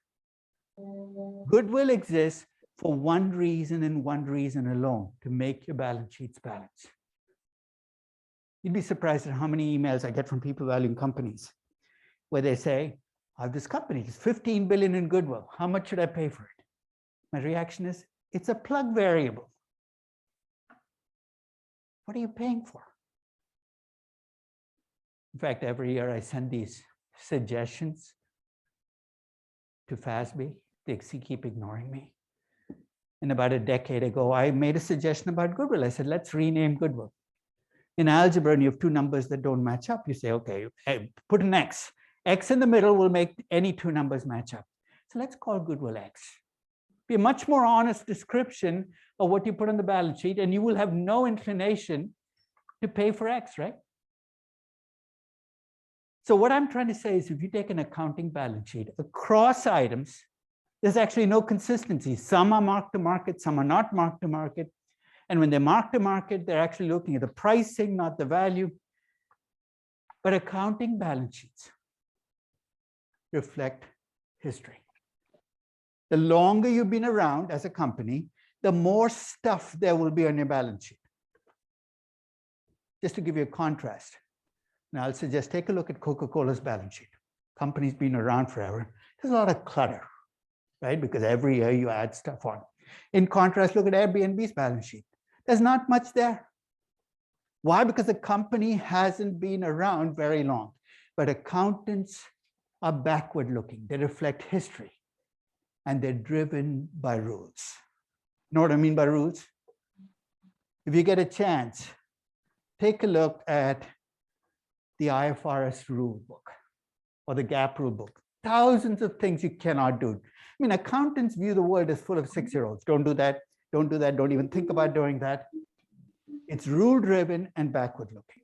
Goodwill exists for one reason and one reason alone, to make your balance sheets balance. You'd be surprised at how many emails I get from people valuing companies where they say, I have this company, it's 15 billion in goodwill. How much should I pay for it? My reaction is, it's a plug variable. What are you paying for? In fact, every year I send these suggestions to FASB. They keep ignoring me. And about a decade ago, I made a suggestion about goodwill. I said, let's rename goodwill. In algebra, and you have two numbers that don't match up, you say, okay, put an X. X in the middle will make any two numbers match up. So let's call goodwill X. Be a much more honest description of what you put on the balance sheet, and you will have no inclination to pay for X, right? So what I'm trying to say is if you take an accounting balance sheet across items, there's actually no consistency. Some are marked to market, some are not marked to market. And when they're marked to market, they're actually looking at the pricing, not the value. But accounting balance sheets reflect history. The longer you've been around as a company, the more stuff there will be on your balance sheet. Just to give you a contrast, now I'll suggest take a look at Coca-Cola's balance sheet. Company's been around forever. There's a lot of clutter, right? Because every year you add stuff on. In contrast, look at Airbnb's balance sheet. There's not much there. Why? Because the company hasn't been around very long. But accountants are backward looking. They reflect history. And they're driven by rules. You know what I mean by rules? If you get a chance, take a look at the IFRS rule book or the GAAP rule book. Thousands of things you cannot do. I mean, accountants view the world as full of 6-year-olds. Don't do that. Don't do that. Don't even think about doing that. It's rule-driven and backward-looking.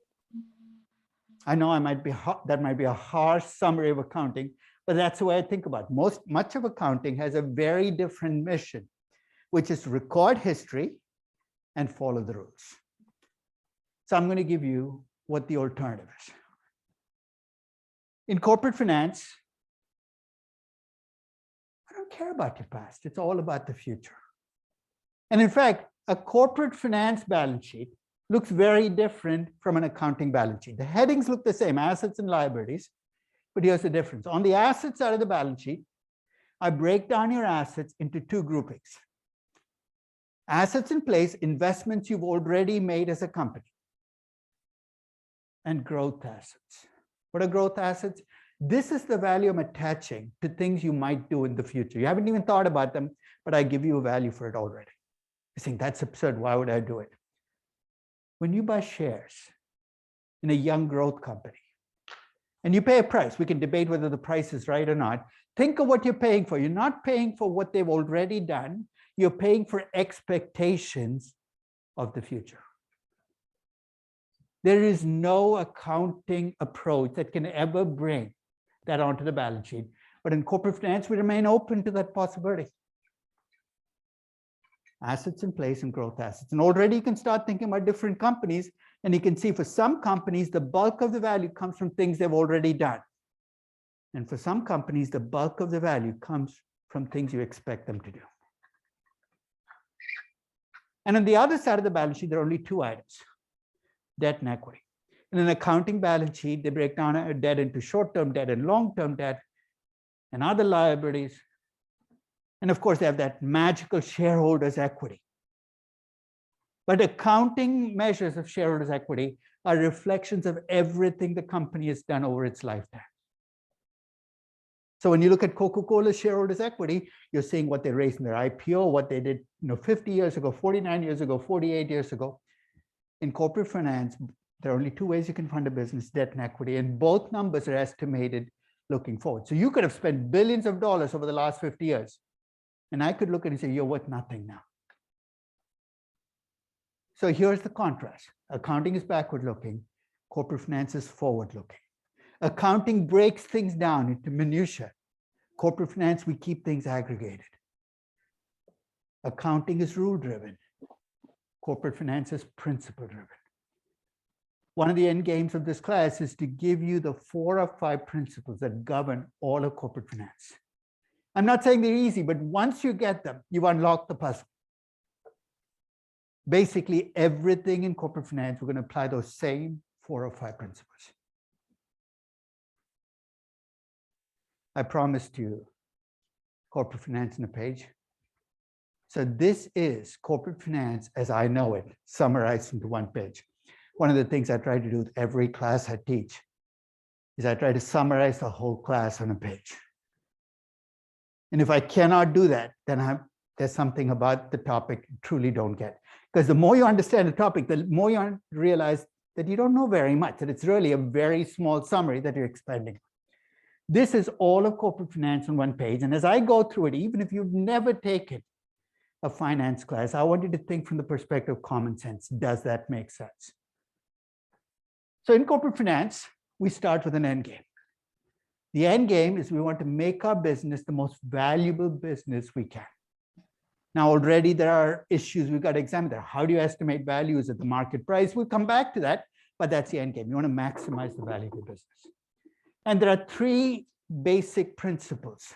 I know that might be a harsh summary of accounting, but that's the way I think about it. Much of accounting has a very different mission, which is to record history and follow the rules. So I'm going to give you what the alternative is. In corporate finance, I don't care about your past. It's all about the future. And in fact, a corporate finance balance sheet looks very different from an accounting balance sheet. The headings look the same, assets and liabilities, but here's the difference. On the asset side of the balance sheet, I break down your assets into two groupings. Assets in place, investments you've already made as a company, and growth assets. What are growth assets? This is the value I'm attaching to things you might do in the future. You haven't even thought about them, but I give you a value for it already. You think that's absurd. Why would I do it? When you buy shares in a young growth company and you pay a price, we can debate whether the price is right or not. Think of what you're paying for. You're not paying for what they've already done. You're paying for expectations of the future. There is no accounting approach that can ever bring that onto the balance sheet But in corporate finance, we remain open to that possibility. Assets in place and growth assets. And already you can start thinking about different companies, and you can see for some companies, the bulk of the value comes from things they've already done. And for some companies, the bulk of the value comes from things you expect them to do. And on the other side of the balance sheet, there are only two items: debt and equity. In an accounting balance sheet, they break down a debt into short-term debt and long-term debt and other liabilities. And of course, they have that magical shareholders' equity. But accounting measures of shareholders' equity are reflections of everything the company has done over its lifetime. So when you look at Coca-Cola shareholders' equity, you're seeing what they raised in their IPO, what they did 50 years ago, 49 years ago, 48 years ago. In corporate finance, there are only two ways you can fund a business: debt and equity, and both numbers are estimated looking forward. So you could have spent billions of dollars over the last 50 years. And I could look at it and say, you're worth nothing now. So here's the contrast. Accounting is backward looking. Corporate finance is forward looking. Accounting breaks things down into minutiae. Corporate finance, we keep things aggregated. Accounting is rule driven. Corporate finance is principle driven. One of the end games of this class is to give you the 4 or 5 principles that govern all of corporate finance. I'm not saying they're easy, but once you get them, you unlock the puzzle. Basically, everything in corporate finance, we're going to apply those same 4 or 5 principles. I promised you corporate finance in a page. So this is corporate finance as I know it, summarized into one page. One of the things I try to do with every class I teach is I try to summarize the whole class on a page. And if I cannot do that, then there's something about the topic you truly don't get. Because the more you understand the topic, the more you realize that you don't know very much, that it's really a very small summary that you're expanding. This is all of corporate finance on one page. And as I go through it, even if you've never taken a finance class, I want you to think from the perspective of common sense. Does that make sense? So in corporate finance, we start with an end game. The end game is we want to make our business the most valuable business we can. Now, already there are issues we've got to examine there. How do you estimate values at the market price? We'll come back to that, but that's the end game. You want to maximize the value of your business. And there are 3 basic principles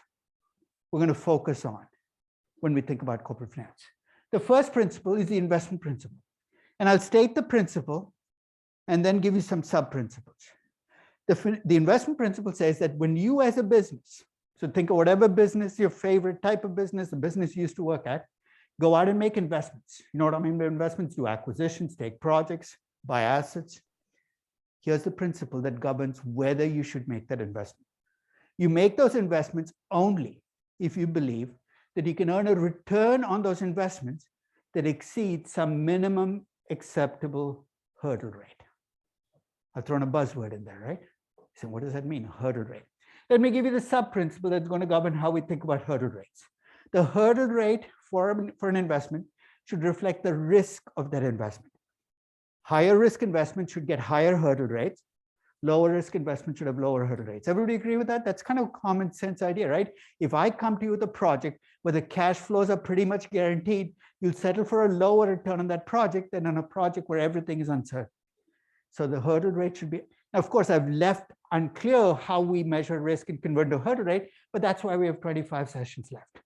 we're going to focus on when we think about corporate finance. The first principle is the investment principle. And I'll state the principle and then give you some sub-principles. The investment principle says that when you as a business, so think of whatever business, your favorite type of business, the business you used to work at, go out and make investments. You know what I mean by investments? Do acquisitions, take projects, buy assets. Here's the principle that governs whether you should make that investment. You make those investments only if you believe that you can earn a return on those investments that exceeds some minimum acceptable hurdle rate. I've thrown a buzzword in there, right? So what does that mean, hurdle rate? Let me give you the sub-principle that's going to govern how we think about hurdle rates. The hurdle rate for an investment should reflect the risk of that investment. Higher risk investment should get higher hurdle rates. Lower risk investment should have lower hurdle rates. Everybody agree with that? That's kind of a common sense idea, right? If I come to you with a project where the cash flows are pretty much guaranteed, you'll settle for a lower return on that project than on a project where everything is uncertain. So the hurdle rate should be, now of course I've left unclear how we measure risk and convert to hurdle rate, but that's why we have 25 sessions left.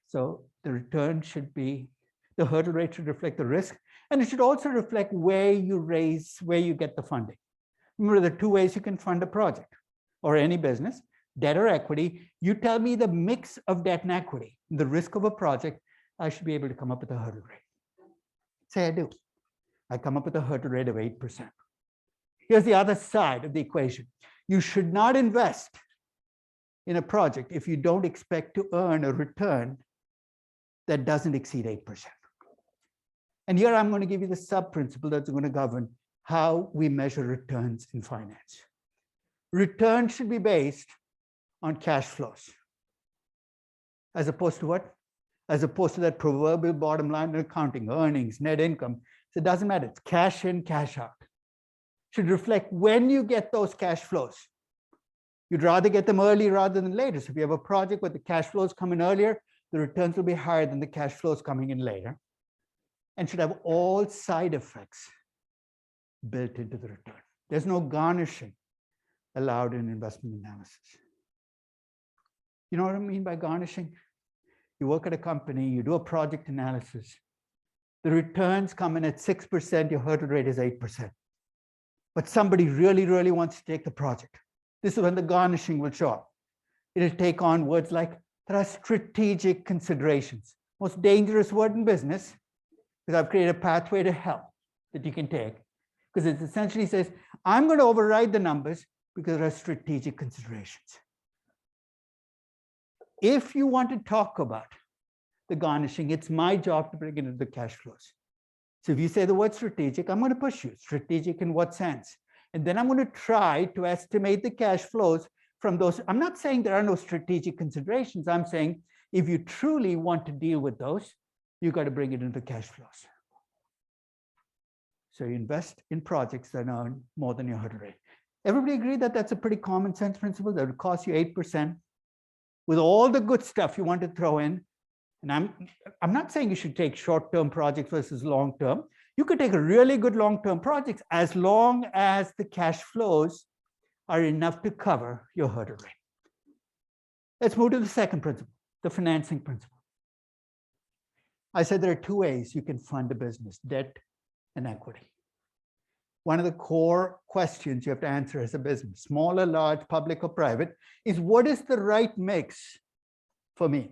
So the return should be, the hurdle rate should reflect the risk, and it should also reflect where you get the funding. Remember, there are 2 ways you can fund a project or any business, debt or equity. You tell me the mix of debt and equity, the risk of a project, I should be able to come up with a hurdle rate. Say I do. I come up with a hurdle rate of 8%. Here's the other side of the equation. You should not invest in a project if you don't expect to earn a return that doesn't exceed 8%. And here I'm going to give you the sub-principle that's going to govern how we measure returns in finance. Return should be based on cash flows. As opposed to what? As opposed to that proverbial bottom line in accounting, earnings, net income. So it doesn't matter, it's cash in, cash out. Should reflect when you get those cash flows. You'd rather get them early rather than later. So if you have a project where the cash flows come in earlier, the returns will be higher than the cash flows coming in later, and should have all side effects built into the return. There's no garnishing allowed in investment analysis. You know what I mean by garnishing? You work at a company, you do a project analysis. The returns come in at 6%, your hurdle rate is 8%. But somebody really, really wants to take the project. This is when the garnishing will show up. It'll take on words like, there are strategic considerations. Most dangerous word in business, because I've created a pathway to hell that you can take. Because it essentially says, I'm going to override the numbers because there are strategic considerations. If you want to talk about the garnishing, it's my job to bring it into the cash flows. So if you say the word strategic, I'm going to push you. Strategic in what sense? And then I'm going to try to estimate the cash flows from those. I'm not saying there are no strategic considerations. I'm saying if you truly want to deal with those, you've got to bring it into cash flows. So you invest in projects that earn more than your hurdle rate. Everybody agree that that's a pretty common sense principle that would cost you 8% with all the good stuff you want to throw in. And I'm not saying you should take short-term projects versus long-term. You could take a really good long-term project as long as the cash flows are enough to cover your hurdle rate. Let's move to the second principle, the financing principle. I said there are two ways you can fund a business, debt and equity. One of the core questions you have to answer as a business, small or large, public or private, is what is the right mix for me?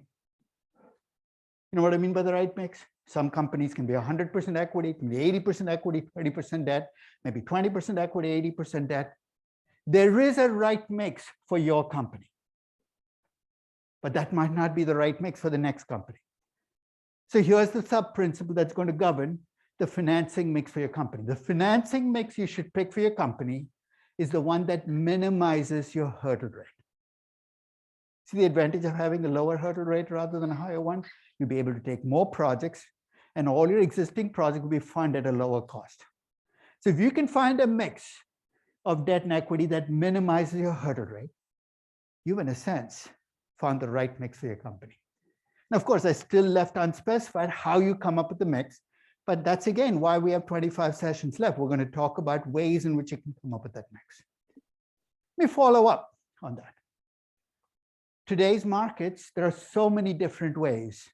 You know what I mean by the right mix? Some companies can be 100% equity, can be 80% equity, 20% debt, maybe 20% equity, 80% debt. There is a right mix for your company, but that might not be the right mix for the next company. So here's the sub-principle that's going to govern the financing mix for your company. The financing mix you should pick for your company is the one that minimizes your hurdle rate. See the advantage of having a lower hurdle rate rather than a higher one? You'll be able to take more projects and all your existing projects will be funded at a lower cost. So if you can find a mix of debt and equity that minimizes your hurdle rate, you've in a sense found the right mix for your company. Now, of course, I still left unspecified how you come up with the mix, but that's again why we have 25 sessions left. We're going to talk about ways in which you can come up with that mix. Let me follow up on that. Today's markets, there are so many different ways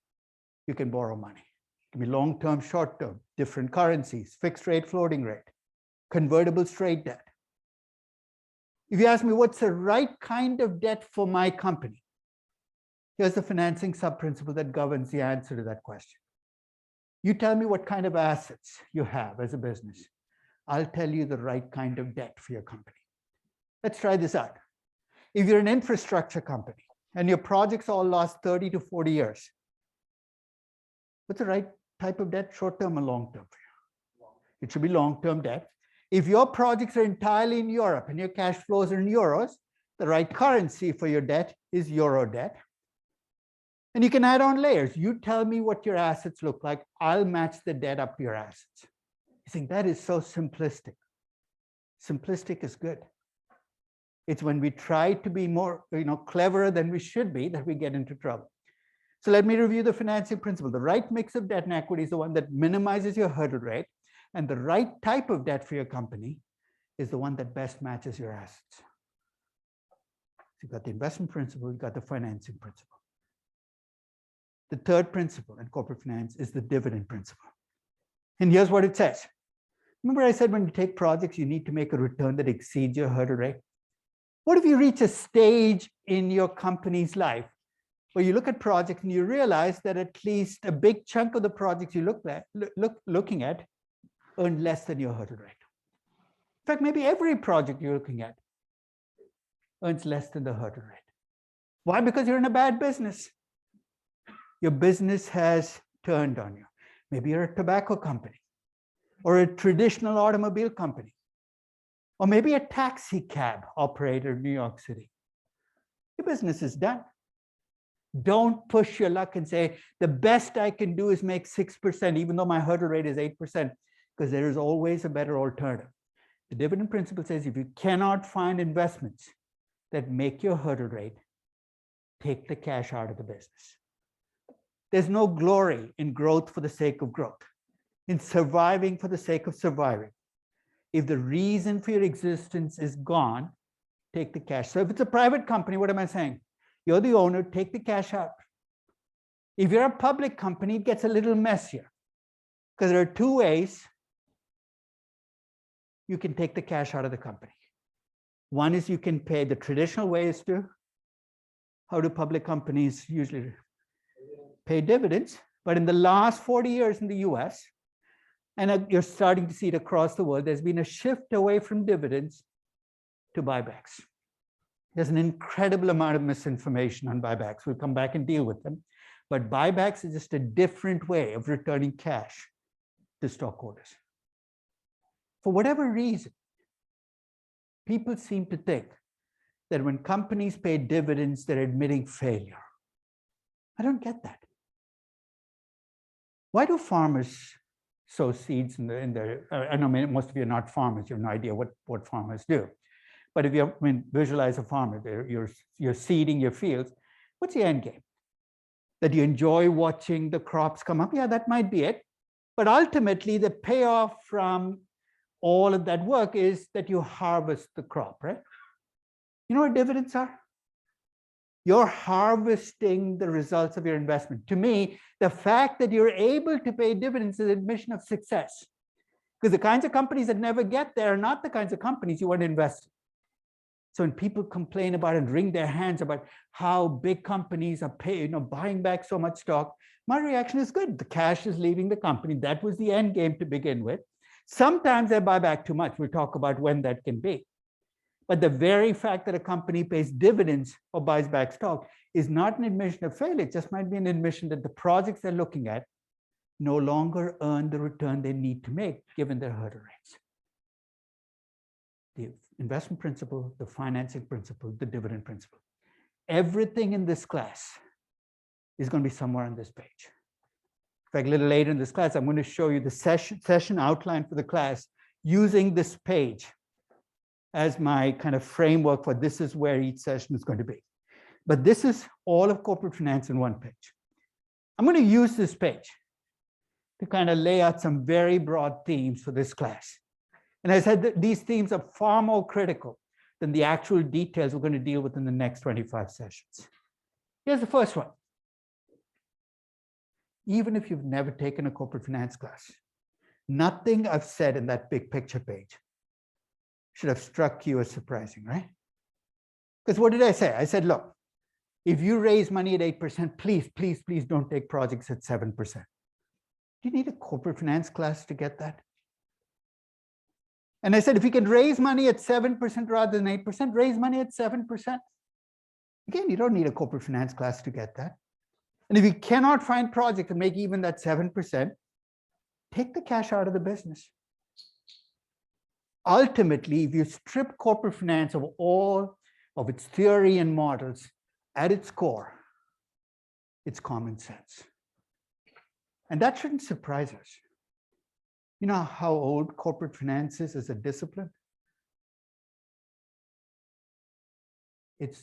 you can borrow money. It can be long-term, short-term, different currencies, fixed rate, floating rate, convertible straight debt. If you ask me what's the right kind of debt for my company, here's the financing sub-principle that governs the answer to that question. You tell me what kind of assets you have as a business. I'll tell you the right kind of debt for your company. Let's try this out. If you're an infrastructure company and your projects all last 30 to 40 years, what's the right type of debt, short-term or long-term for you? It should be long-term debt. If your projects are entirely in Europe and your cash flows are in euros, the right currency for your debt is euro debt. And you can add on layers. You tell me what your assets look like. I'll match the debt up to your assets. You think that is so simplistic. Simplistic is good. It's when we try to be more, cleverer than we should be that we get into trouble. So let me review the financing principle. The right mix of debt and equity is the one that minimizes your hurdle rate, and the right type of debt for your company is the one that best matches your assets. So you've got the investment principle, you've got the financing principle. The third principle in corporate finance is the dividend principle. And here's what it says. Remember I said when you take projects, you need to make a return that exceeds your hurdle rate? What if you reach a stage in your company's life where you look at projects and you realize that at least a big chunk of the projects you looking at earn less than your hurdle rate? In fact, maybe every project you're looking at earns less than the hurdle rate. Why? Because you're in a bad business. Your business has turned on you. Maybe you're a tobacco company or a traditional automobile company, or maybe a taxi cab operator in New York City. Your business is done. Don't push your luck and say, the best I can do is make 6%, even though my hurdle rate is 8%, because there is always a better alternative. The dividend principle says if you cannot find investments that make your hurdle rate take the cash out of the business. There's no glory in growth for the sake of growth, in surviving for the sake of surviving. If the reason for your existence is gone, take the cash. So if it's a private company, what am I saying? You're the owner, take the cash out. If you're a public company, it gets a little messier because there are two ways you can take the cash out of the company. One is you can pay the traditional ways to. How do public companies usually pay dividends? But in the last 40 years in the US, and you're starting to see it across the world, there's been a shift away from dividends to buybacks. There's an incredible amount of misinformation on buybacks. We'll come back and deal with them. But buybacks is just a different way of returning cash to stockholders. For whatever reason, people seem to think that when companies pay dividends, they're admitting failure. I don't get that. Why do farmers sow seeds in their I know most of you are not farmers, you have no idea what farmers do. But if you visualize a farmer, you're seeding your fields, what's the end game? That you enjoy watching the crops come up? Yeah, that might be it. But ultimately, the payoff from all of that work is that you harvest the crop, right? You know what dividends are? You're harvesting the results of your investment. To me, the fact that you're able to pay dividends is an admission of success. Because the kinds of companies that never get there are not the kinds of companies you want to invest in. So when people complain about and wring their hands about how big companies are buying back so much stock, my reaction is good. The cash is leaving the company. That was the end game to begin with. Sometimes they buy back too much. We'll talk about when that can be. But the very fact that a company pays dividends or buys back stock is not an admission of failure. It just might be an admission that the projects they're looking at no longer earn the return they need to make given their hurdle rates. The investment principle, the financing principle, the dividend principle. Everything in this class is going to be somewhere on this page. In fact, a little later in this class, I'm going to show you the session outline for the class using this page as my kind of framework for this is where each session is going to be. But this is all of corporate finance in one page. I'm going to use this page to kind of lay out some very broad themes for this class. And I said that these themes are far more critical than the actual details we're going to deal with in the next 25 sessions. Here's the first one. Even if you've never taken a corporate finance class, nothing I've said in that big picture page should have struck you as surprising, right? Because what did I say? I said, look, if you raise money at 8%, please, please, please don't take projects at 7%. Do you need a corporate finance class to get that? And I said, if you can raise money at 7% rather than 8%, raise money at 7%. Again, you don't need a corporate finance class to get that. And if you cannot find projects to make even that 7%, take the cash out of the business. Ultimately, if you strip corporate finance of all of its theory and models, at its core, it's common sense. And that shouldn't surprise us. You know how old corporate finance is as a discipline? It's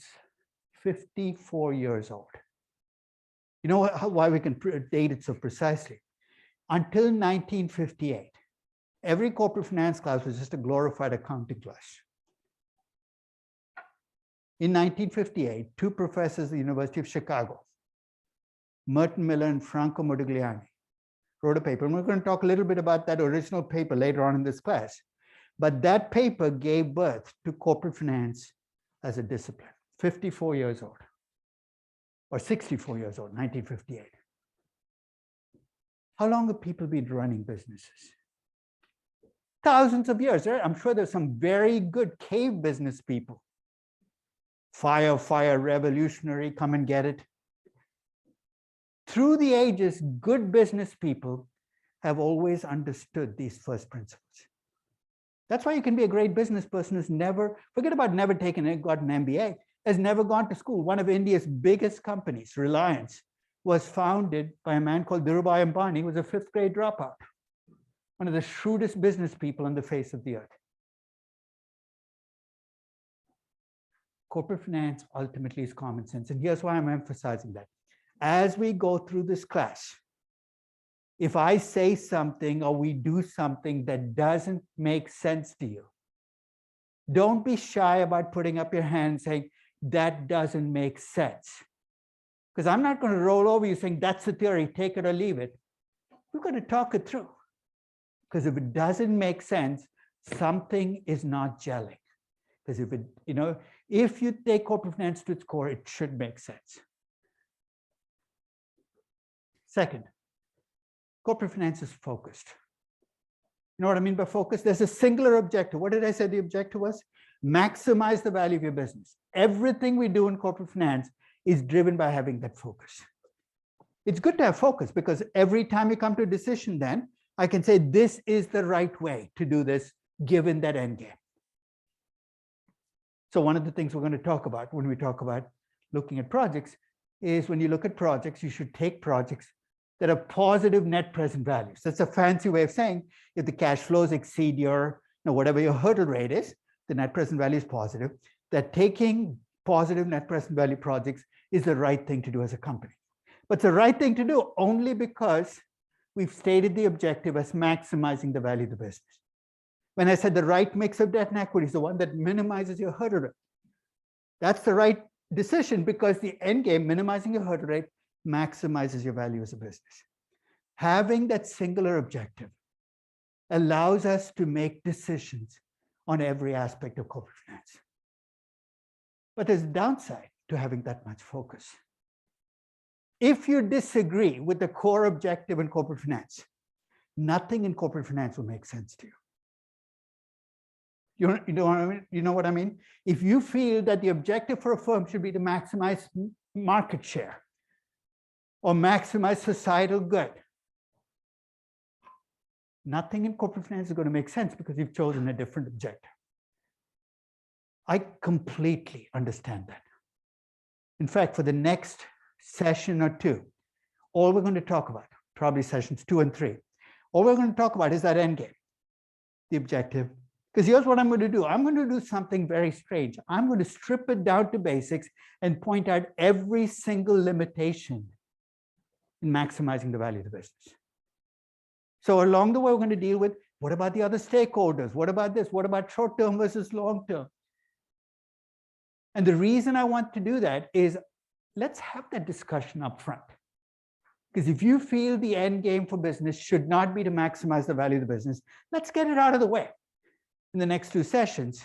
54 years old. You know why we can date it so precisely? Until 1958, every corporate finance class was just a glorified accounting class. In 1958, two professors at the University of Chicago, Merton Miller and Franco Modigliani, wrote a paper. And we're going to talk a little bit about that original paper later on in this class. But that paper gave birth to corporate finance as a discipline, 54 years old, or 64 years old, 1958. How long have people been running businesses? Thousands of years, right? I'm sure there's some very good cave business people. Fire, revolutionary, come and get it. Through the ages, good business people have always understood these first principles. That's why you can be a great business person who's never, forget about never got an MBA, has never gone to school. One of India's biggest companies, Reliance, was founded by a man called Dhirubhai Ambani, who was a fifth grade dropout. One of the shrewdest business people on the face of the earth. corporate finance ultimately is common sense. And here's why I'm emphasizing that. As we go through this class, if I say something or we do something that doesn't make sense to you, don't be shy about putting up your hand and saying, that doesn't make sense. Because I'm not going to roll over you saying, that's the theory, take it or leave it. We're going to talk it through. Because if it doesn't make sense, something is not gelling. Because if it, if you take corporate finance to its core, it should make sense. Second, corporate finance is focused. You know what I mean by focus? There's a singular objective. What did I say the objective was? Maximize the value of your business. Everything we do in corporate finance is driven by having that focus. It's good to have focus because every time you come to a decision, then I can say this is the right way to do this given that end game. So one of the things we're going to talk about when we talk about looking at projects is when you look at projects, you should take projects that are positive net present values. That's a fancy way of saying if the cash flows exceed your, whatever your hurdle rate is, the net present value is positive, that taking positive net present value projects is the right thing to do as a company. But it's the right thing to do only because we've stated the objective as maximizing the value of the business. When I said the right mix of debt and equity is the one that minimizes your hurdle rate, that's the right decision because the end game, minimizing your hurdle rate, maximizes your value as a business. Having that singular objective allows us to make decisions on every aspect of corporate finance. But there's a downside to having that much focus. If you disagree with the core objective in corporate finance, nothing in corporate finance will make sense to you. You know what I mean? If you feel that the objective for a firm should be to maximize market share or maximize societal good, nothing in corporate finance is going to make sense because you've chosen a different objective. I completely understand that. In fact, for the next session or two, all we're going to talk about, probably sessions 2 and 3, all we're going to talk about is that end game, the objective. Because here's what I'm going to do. I'm going to do something very strange. I'm going to strip it down to basics and point out every single limitation in maximizing the value of the business. So along the way, we're going to deal with what about the other stakeholders? What about this? What about short-term versus long-term? And the reason I want to do that is let's have that discussion up front. Because if you feel the end game for business should not be to maximize the value of the business, let's get it out of the way in the next 2 sessions.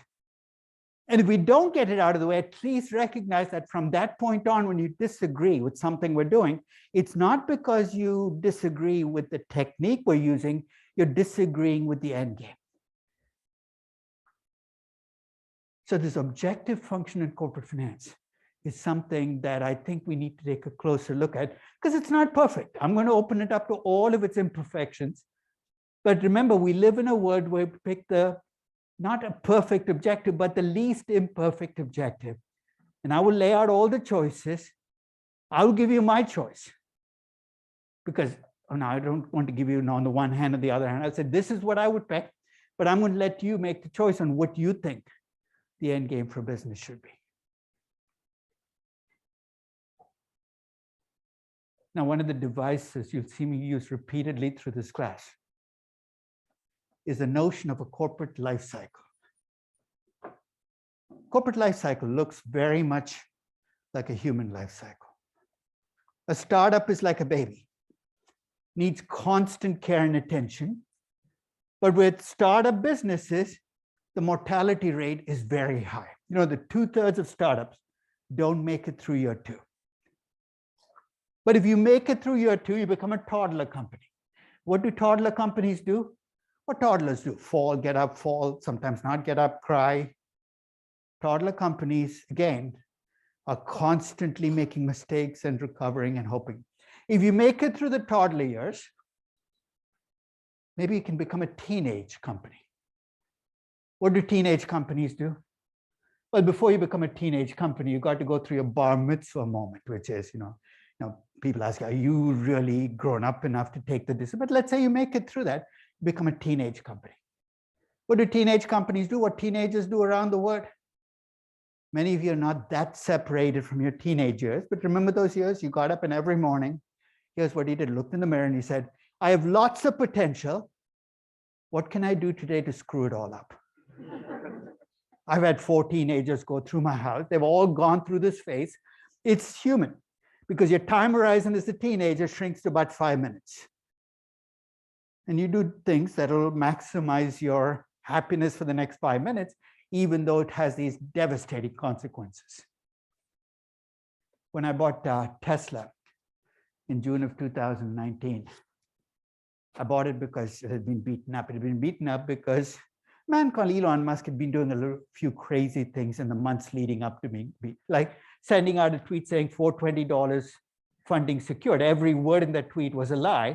And if we don't get it out of the way, at least recognize that from that point on, when you disagree with something we're doing, it's not because you disagree with the technique we're using, you're disagreeing with the end game. So this objective function in corporate finance is something that I think we need to take a closer look at because it's not perfect. I'm going to open it up to all of its imperfections. But remember, we live in a world where we pick not a perfect objective, but the least imperfect objective. And I will lay out all the choices. I will give you my choice. Because now I don't want to give you on the one hand or the other hand. I said, this is what I would pick, but I'm going to let you make the choice on what you think the end game for business should be. Now, one of the devices you'll see me use repeatedly through this class is the notion of a corporate life cycle. Corporate life cycle looks very much like a human life cycle. A startup is like a baby, needs constant care and attention. But with startup businesses, the mortality rate is very high. The 2/3 of startups don't make it through year 2. But if you make it through year 2, you become a toddler company. What do toddler companies do? What toddlers do? Fall, get up, fall, sometimes not get up, cry. Toddler companies, again, are constantly making mistakes and recovering and hoping. If you make it through the toddler years, maybe you can become a teenage company. What do teenage companies do? Well, before you become a teenage company, you got to go through your bar mitzvah moment, which is, people ask, are you really grown up enough to take the decision? But let's say you make it through that, become a teenage company. What do teenage companies do? What teenagers do around the world? Many of you are not that separated from your teenage years, but remember those years you got up and every morning, here's what he did, looked in the mirror and he said, I have lots of potential. What can I do today to screw it all up? I've had 4 teenagers go through my house. They've all gone through this phase. It's human because your time horizon as a teenager shrinks to about 5 minutes. And you do things that will maximize your happiness for the next 5 minutes, even though it has these devastating consequences. When I bought Tesla in June of 2019, I bought it because it had been beaten up. It had been beaten up because a man called Elon Musk had been doing a few crazy things in the months leading up to me, like sending out a tweet saying $420 funding secured. Every word in that tweet was a lie.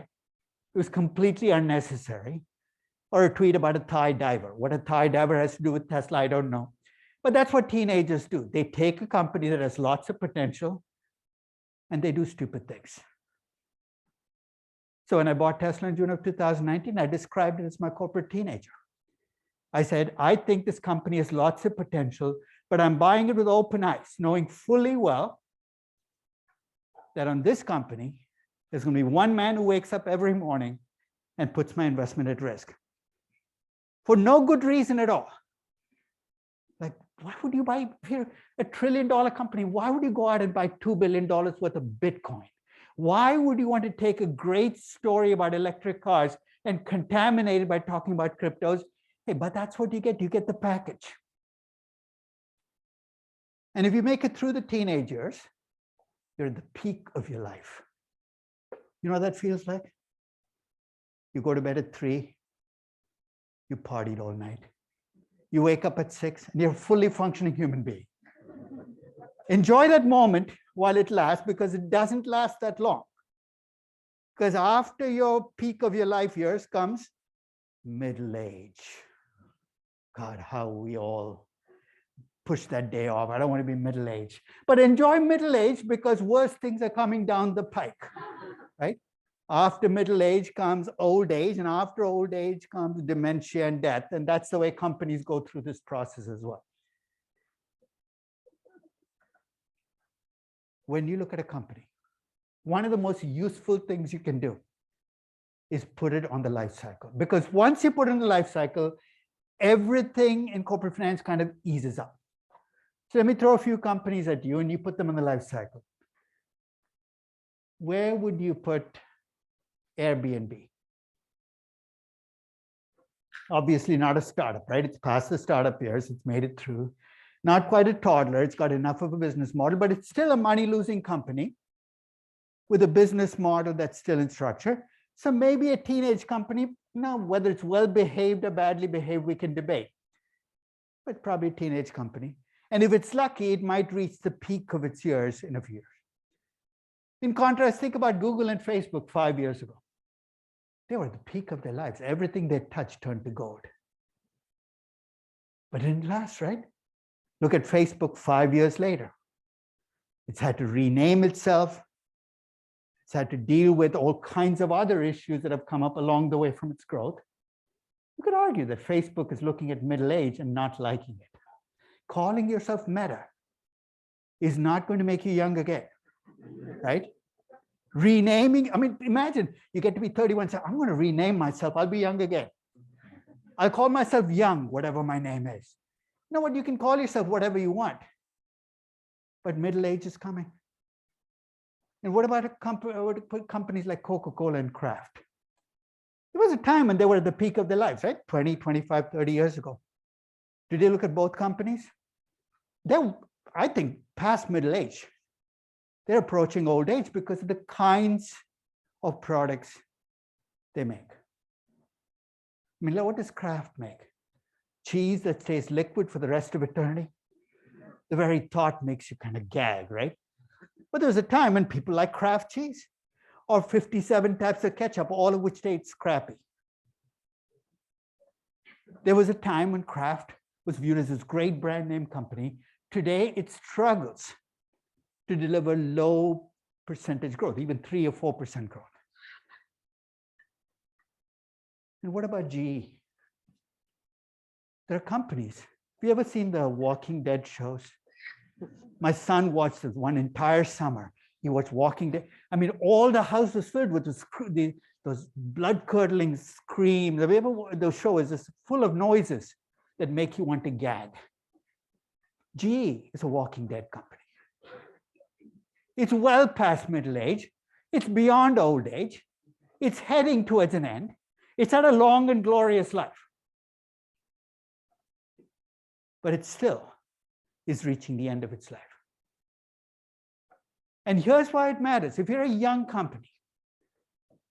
It was completely unnecessary. Or a tweet about a Thai diver. What a Thai diver has to do with Tesla, I don't know. But that's what teenagers do. They take a company that has lots of potential and they do stupid things. So when I bought Tesla in June of 2019, I described it as my corporate teenager. I said, I think this company has lots of potential, but I'm buying it with open eyes, knowing fully well that on this company, there's going to be one man who wakes up every morning and puts my investment at risk. For no good reason at all. Like, why would you buy, if you're a $1 trillion company, why would you go out and buy $2 billion worth of Bitcoin? Why would you want to take a great story about electric cars and contaminate it by talking about cryptos? Hey, but that's what you get the package. And if you make it through the teenage years, you're at the peak of your life. You know what that feels like? You go to bed at 3, you partied all night. You wake up at 6 and you're a fully functioning human being. Enjoy that moment while it lasts, because it doesn't last that long. Because after your peak of your life years comes middle age. God, how we all push that day off. I don't want to be middle age. But enjoy middle age because worse things are coming down the pike, right? After middle age comes old age, and after old age comes dementia and death. And that's the way companies go through this process as well. When you look at a company, one of the most useful things you can do is put it on the life cycle. Because once you put it in the life cycle, everything in corporate finance kind of eases up. So let me throw a few companies at you and you put them on the life cycle. Where would you put Airbnb? Obviously not a startup, right? It's past the startup years, it's made it through. Not quite a toddler, it's got enough of a business model, but it's still a money-losing company with a business model that's still in structure. So maybe a teenage company, now whether it's well-behaved or badly behaved, we can debate, but probably a teenage company. And if it's lucky, it might reach the peak of its years in a few years. In contrast, think about Google and Facebook 5 years ago. They were at the peak of their lives. Everything they touched turned to gold. But it didn't last, right? Look at Facebook 5 years later. It's had to rename itself. It's had to deal with all kinds of other issues that have come up along the way from its growth. You could argue that Facebook is looking at middle age and not liking it. Calling yourself Meta is not going to make you young again, right? Renaming, I mean, imagine you get to be 31 and say, I'm going to rename myself. I'll be young again. I'll call myself Young, whatever my name is. You know what? You can call yourself whatever you want, but middle age is coming. And what about companies like Coca-Cola and Kraft? There was a time when they were at the peak of their lives, right? 20, 25, 30 years ago. Did you look at both companies? They're, I think, past middle age. They're approaching old age because of the kinds of products they make. I mean, what does Kraft make? Cheese that stays liquid for the rest of eternity? The very thought makes you kind of gag, right? But there was a time when people like Kraft cheese or 57 types of ketchup, all of which tastes crappy. There was a time when Kraft was viewed as this great brand name company. Today, it struggles to deliver low percentage growth, even 3 or 4% growth. And what about GE? There are companies. Have you ever seen the Walking Dead shows? My son watched this one entire summer. He watched Walking Dead. I mean, all the house was filled with those blood-curdling screams. The show is just full of noises that make you want to gag. GE is a Walking Dead company. It's well past middle age. It's beyond old age. It's heading towards an end. It's had a long and glorious life. But it still is reaching the end of its life. And here's why it matters. If you're a young company,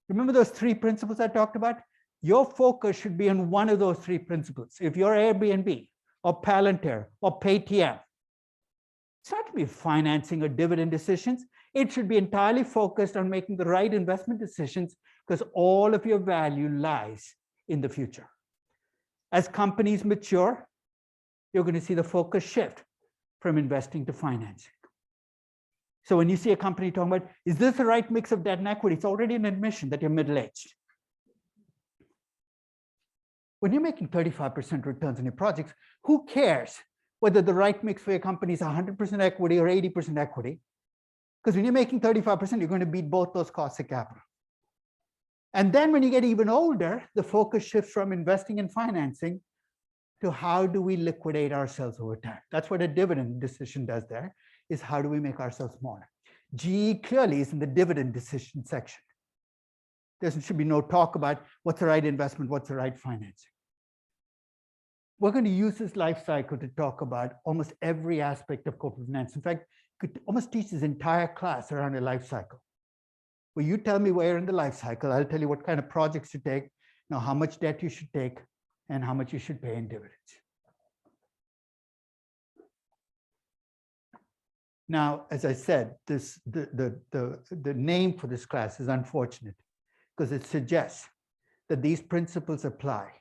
remember those 3 principles I talked about? Your focus should be on one of those 3 principles. If you're Airbnb or Palantir or Paytm, it's not to be financing or dividend decisions. It should be entirely focused on making the right investment decisions because all of your value lies in the future. As companies mature, you're going to see the focus shift from investing to financing. So when you see a company talking about, is this the right mix of debt and equity? It's already an admission that you're middle-aged. When you're making 35% returns on your projects, who cares whether the right mix for your company is 100% equity or 80% equity? Because when you're making 35%, you're going to beat both those costs of capital. And then when you get even older, the focus shifts from investing and financing to how do we liquidate ourselves over time. That's what a dividend decision does there, is how do we make ourselves smaller. GE clearly is in the dividend decision section. There should be no talk about what's the right investment, what's the right financing. We're going to use this life cycle to talk about almost every aspect of corporate finance. In fact, could almost teach this entire class around a life cycle. Well, you tell me where in the life cycle, I'll tell you what kind of projects to take, how much debt you should take, and how much you should pay in dividends. Now, as I said, the name for this class is unfortunate because it suggests that these principles apply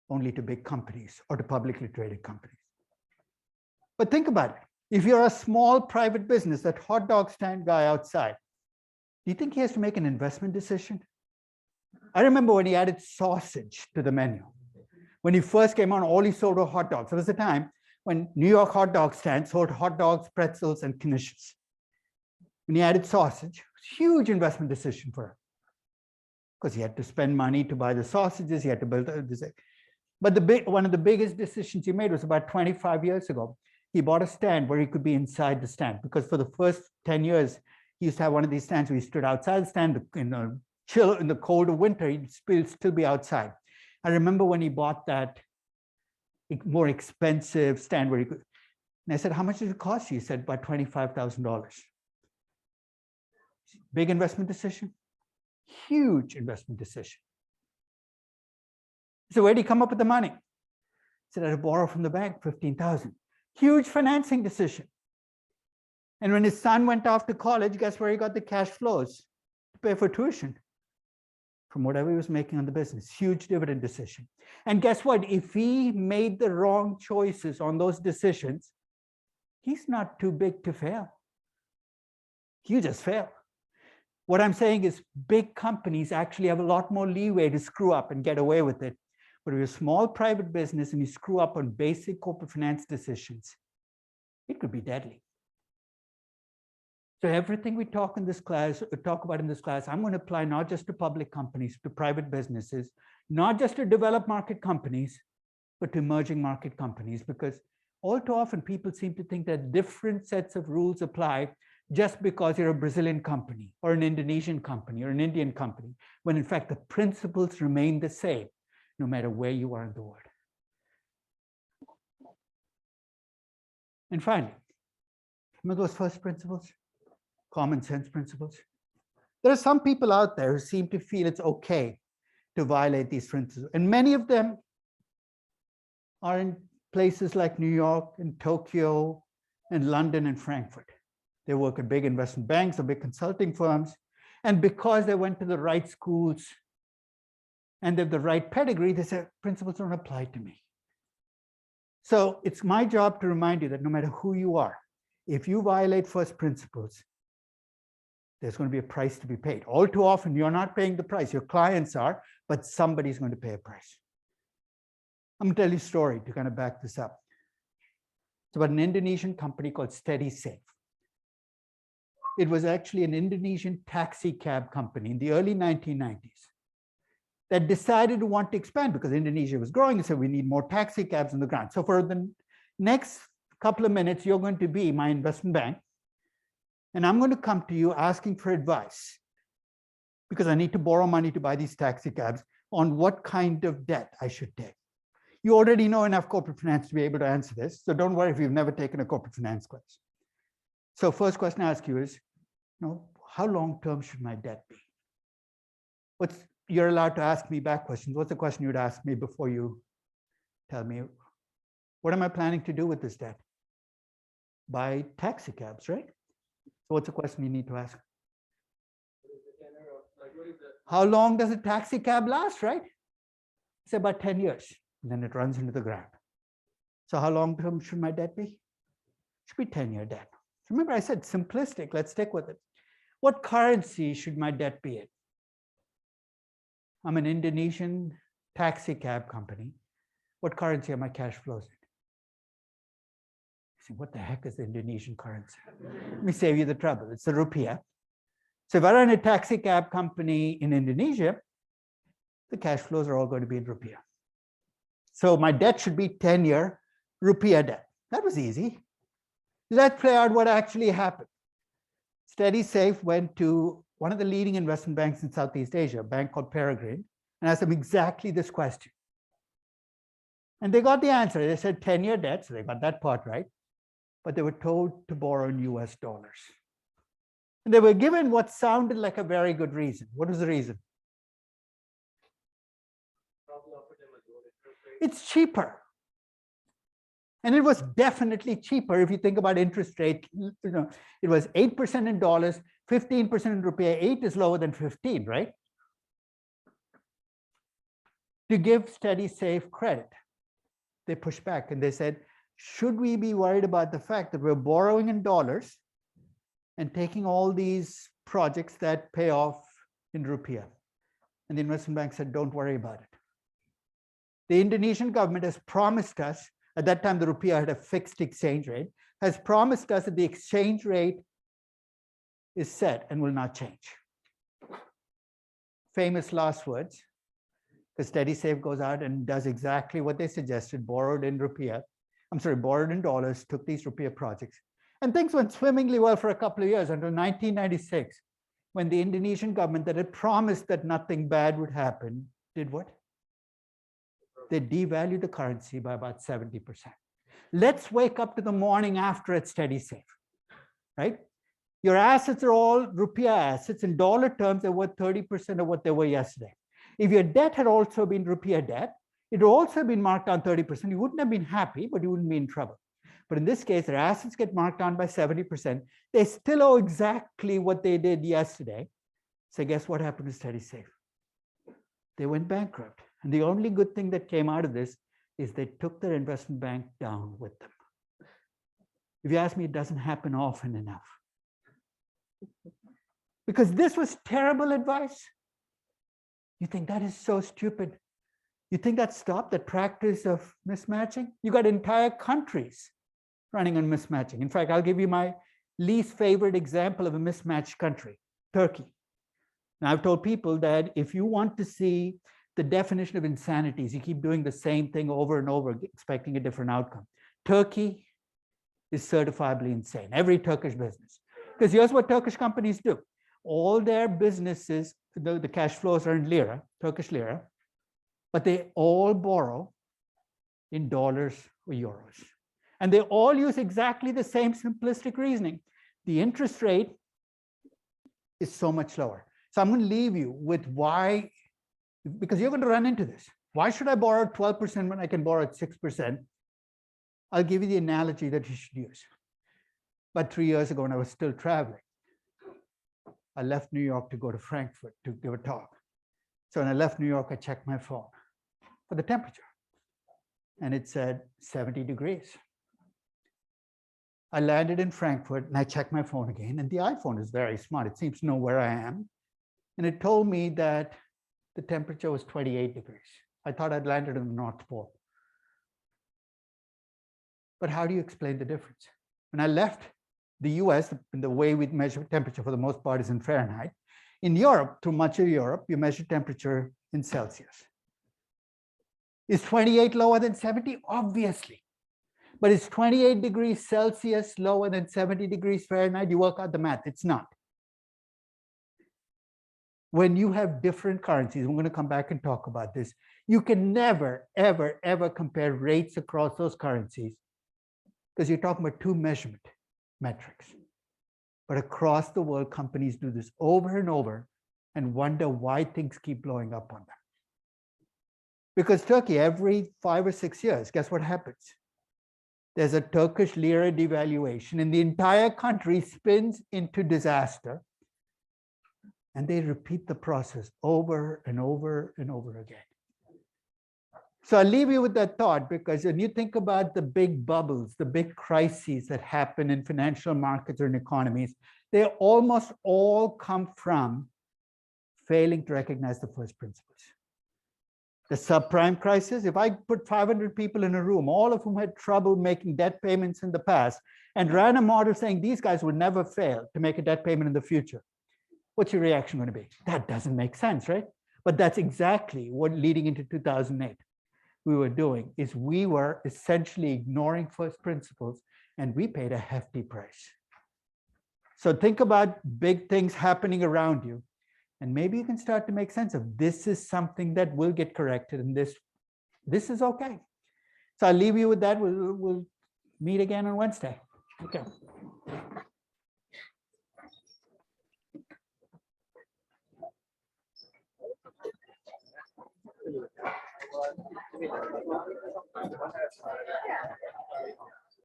only to big companies or to publicly traded companies. But think about it. If you're a small private business, that hot dog stand guy outside, do you think he has to make an investment decision? I remember when he added sausage to the menu. When he first came on, all he sold were hot dogs. There was a time when New York hot dog stands sold hot dogs, pretzels, and knishes. When he added sausage, it was a huge investment decision for him because he had to spend money to buy the sausages, he had to build this. But one of the biggest decisions he made was about 25 years ago. He bought a stand where he could be inside the stand because for the first 10 years, he used to have one of these stands where he stood outside the stand in the chill, in the cold of winter, he'd still be outside. I remember when he bought that more expensive stand where he could, and I said, how much did it cost you? He said, about $25,000. Big investment decision, huge investment decision. So where did he come up with the money? He said, I had to borrow from the bank, $15,000. Huge financing decision. And when his son went off to college, guess where he got the cash flows to pay for tuition? From whatever he was making on the business. Huge dividend decision. And guess what? If he made the wrong choices on those decisions, he's not too big to fail. You just fail. What I'm saying is big companies actually have a lot more leeway to screw up and get away with it. But if you're a small private business and you screw up on basic corporate finance decisions, it could be deadly. So everything we talk about in this class, I'm going to apply not just to public companies, to private businesses, not just to developed market companies, but to emerging market companies, because all too often people seem to think that different sets of rules apply just because you're a Brazilian company or an Indonesian company or an Indian company, when in fact the principles remain the same, no matter where you are in the world. And finally, remember those first principles? Common sense principles. There are some people out there who seem to feel it's okay to violate these principles. And many of them are in places like New York and Tokyo and London and Frankfurt. They work at big investment banks or big consulting firms. And because they went to the right schools and they have the right pedigree, they say, principles don't apply to me. So it's my job to remind you that no matter who you are, if you violate first principles, there's going to be a price to be paid. All too often, you're not paying the price. Your clients are, but somebody's going to pay a price. I'm going to tell you a story to kind of back this up. It's about an Indonesian company called SteadySafe. It was actually an Indonesian taxi cab company in the early 1990s that decided to want to expand because Indonesia was growing, and so we need more taxi cabs on the ground. So for the next couple of minutes, you're going to be my investment bank, and I'm going to come to you asking for advice because I need to borrow money to buy these taxi cabs on what kind of debt I should take. You already know enough corporate finance to be able to answer this, so don't worry if you've never taken a corporate finance class. So first question I ask you is, how long-term should my debt be? You're allowed to ask me back questions. What's the question you'd ask me before you tell me, what am I planning to do with this debt? Buy taxi cabs, right? So what's the question you need to ask? What is the tenor of, like, what is the, How long does a taxi cab last, right? It's about 10 years, and then it runs into the ground. So how long-term should my debt be? It should be 10-year debt. Remember, I said simplistic. Let's stick with it. What currency should my debt be in? I'm an Indonesian taxi cab company. What currency are my cash flows in? You say, what the heck is the Indonesian currency? Let me save you the trouble. It's the rupiah. So if I run a taxi cab company in Indonesia, the cash flows are all going to be in rupiah. So my debt should be 10-year rupiah debt. That was easy. Let's play out what actually happened. SteadySafe went to one of the leading investment banks in Southeast Asia, a bank called Peregrine, and asked them exactly this question. And they got the answer. They said 10-year debt, so they got that part right. But they were told to borrow in US dollars. And they were given what sounded like a very good reason. What was the reason? probably offer them a lower interest rate? It's cheaper. And it was definitely cheaper if you think about interest rate. It was 8% in dollars, 15% in rupiah. 8 is lower than 15, right? To give SteadySafe credit, they pushed back and they said, should we be worried about the fact that we're borrowing in dollars and taking all these projects that pay off in rupiah? And the investment bank said, don't worry about it. The Indonesian government has promised us, at that time the rupiah had a fixed exchange rate, has promised us that the exchange rate is set and will not change. Famous last words, because SteadySafe goes out and does exactly what they suggested, borrowed in dollars, took these rupiah projects. And things went swimmingly well for a couple of years until 1996, when the Indonesian government that had promised that nothing bad would happen, did what? They devalued the currency by about 70%. Let's wake up to the morning after at SteadySafe, right? Your assets are all rupiah assets. In dollar terms, they're worth 30% of what they were yesterday. If your debt had also been rupiah debt, it would also have been marked down 30%. You wouldn't have been happy, but you wouldn't be in trouble. But in this case, their assets get marked down by 70%. They still owe exactly what they did yesterday. So guess what happened to SteadySafe? They went bankrupt. And the only good thing that came out of this is they took their investment bank down with them. If you ask me, it doesn't happen often enough. Because this was terrible advice. You think that is so stupid. You think that stopped the practice of mismatching? You got entire countries running on mismatching. In fact, I'll give you my least favorite example of a mismatched country, Turkey. Now, I've told people that if you want to see the definition of insanity is you keep doing the same thing over and over, expecting a different outcome. Turkey is certifiably insane, every Turkish business. Because here's what Turkish companies do. All their businesses, the cash flows are in lira, Turkish lira, but they all borrow in dollars or euros. And they all use exactly the same simplistic reasoning. The interest rate is so much lower. So I'm going to leave you with why, because you're going to run into this. Why should I borrow 12% when I can borrow at 6%? I'll give you the analogy that you should use. About 3 years ago, when I was still traveling, I left New York to go to Frankfurt to give a talk. So when I left New York, I checked my phone for the temperature. And it said 70 degrees. I landed in Frankfurt and I checked my phone again. And the iPhone is very smart. It seems to know where I am. And it told me that the temperature was 28 degrees. I thought I'd landed in the North Pole. But how do you explain the difference? When I left the US, the way we measure temperature for the most part is in Fahrenheit. In Europe, through much of Europe, you measure temperature in Celsius. Is 28 lower than 70? Obviously. But is 28 degrees Celsius lower than 70 degrees Fahrenheit? You work out the math. It's not. When you have different currencies, we're going to come back and talk about this, you can never, ever, ever compare rates across those currencies because you're talking about two measurement metrics. But across the world, companies do this over and over and wonder why things keep blowing up on them. Because Turkey, every 5 or 6 years, guess what happens? There's a Turkish lira devaluation and the entire country spins into disaster. And they repeat the process over and over and over again. So I'll leave you with that thought, because when you think about the big bubbles, the big crises that happen in financial markets or in economies, they almost all come from failing to recognize the first principles. The subprime crisis, if I put 500 people in a room, all of whom had trouble making debt payments in the past, and ran a model saying these guys would never fail to make a debt payment in the future, what's your reaction going to be? That doesn't make sense, right? But that's exactly what leading into 2008 we were doing, is we were essentially ignoring first principles, and we paid a hefty price. So think about big things happening around you, and maybe you can start to make sense of this is something that will get corrected, and this is okay. So I'll leave you with that. We'll meet again on Wednesday. Okay. Yeah.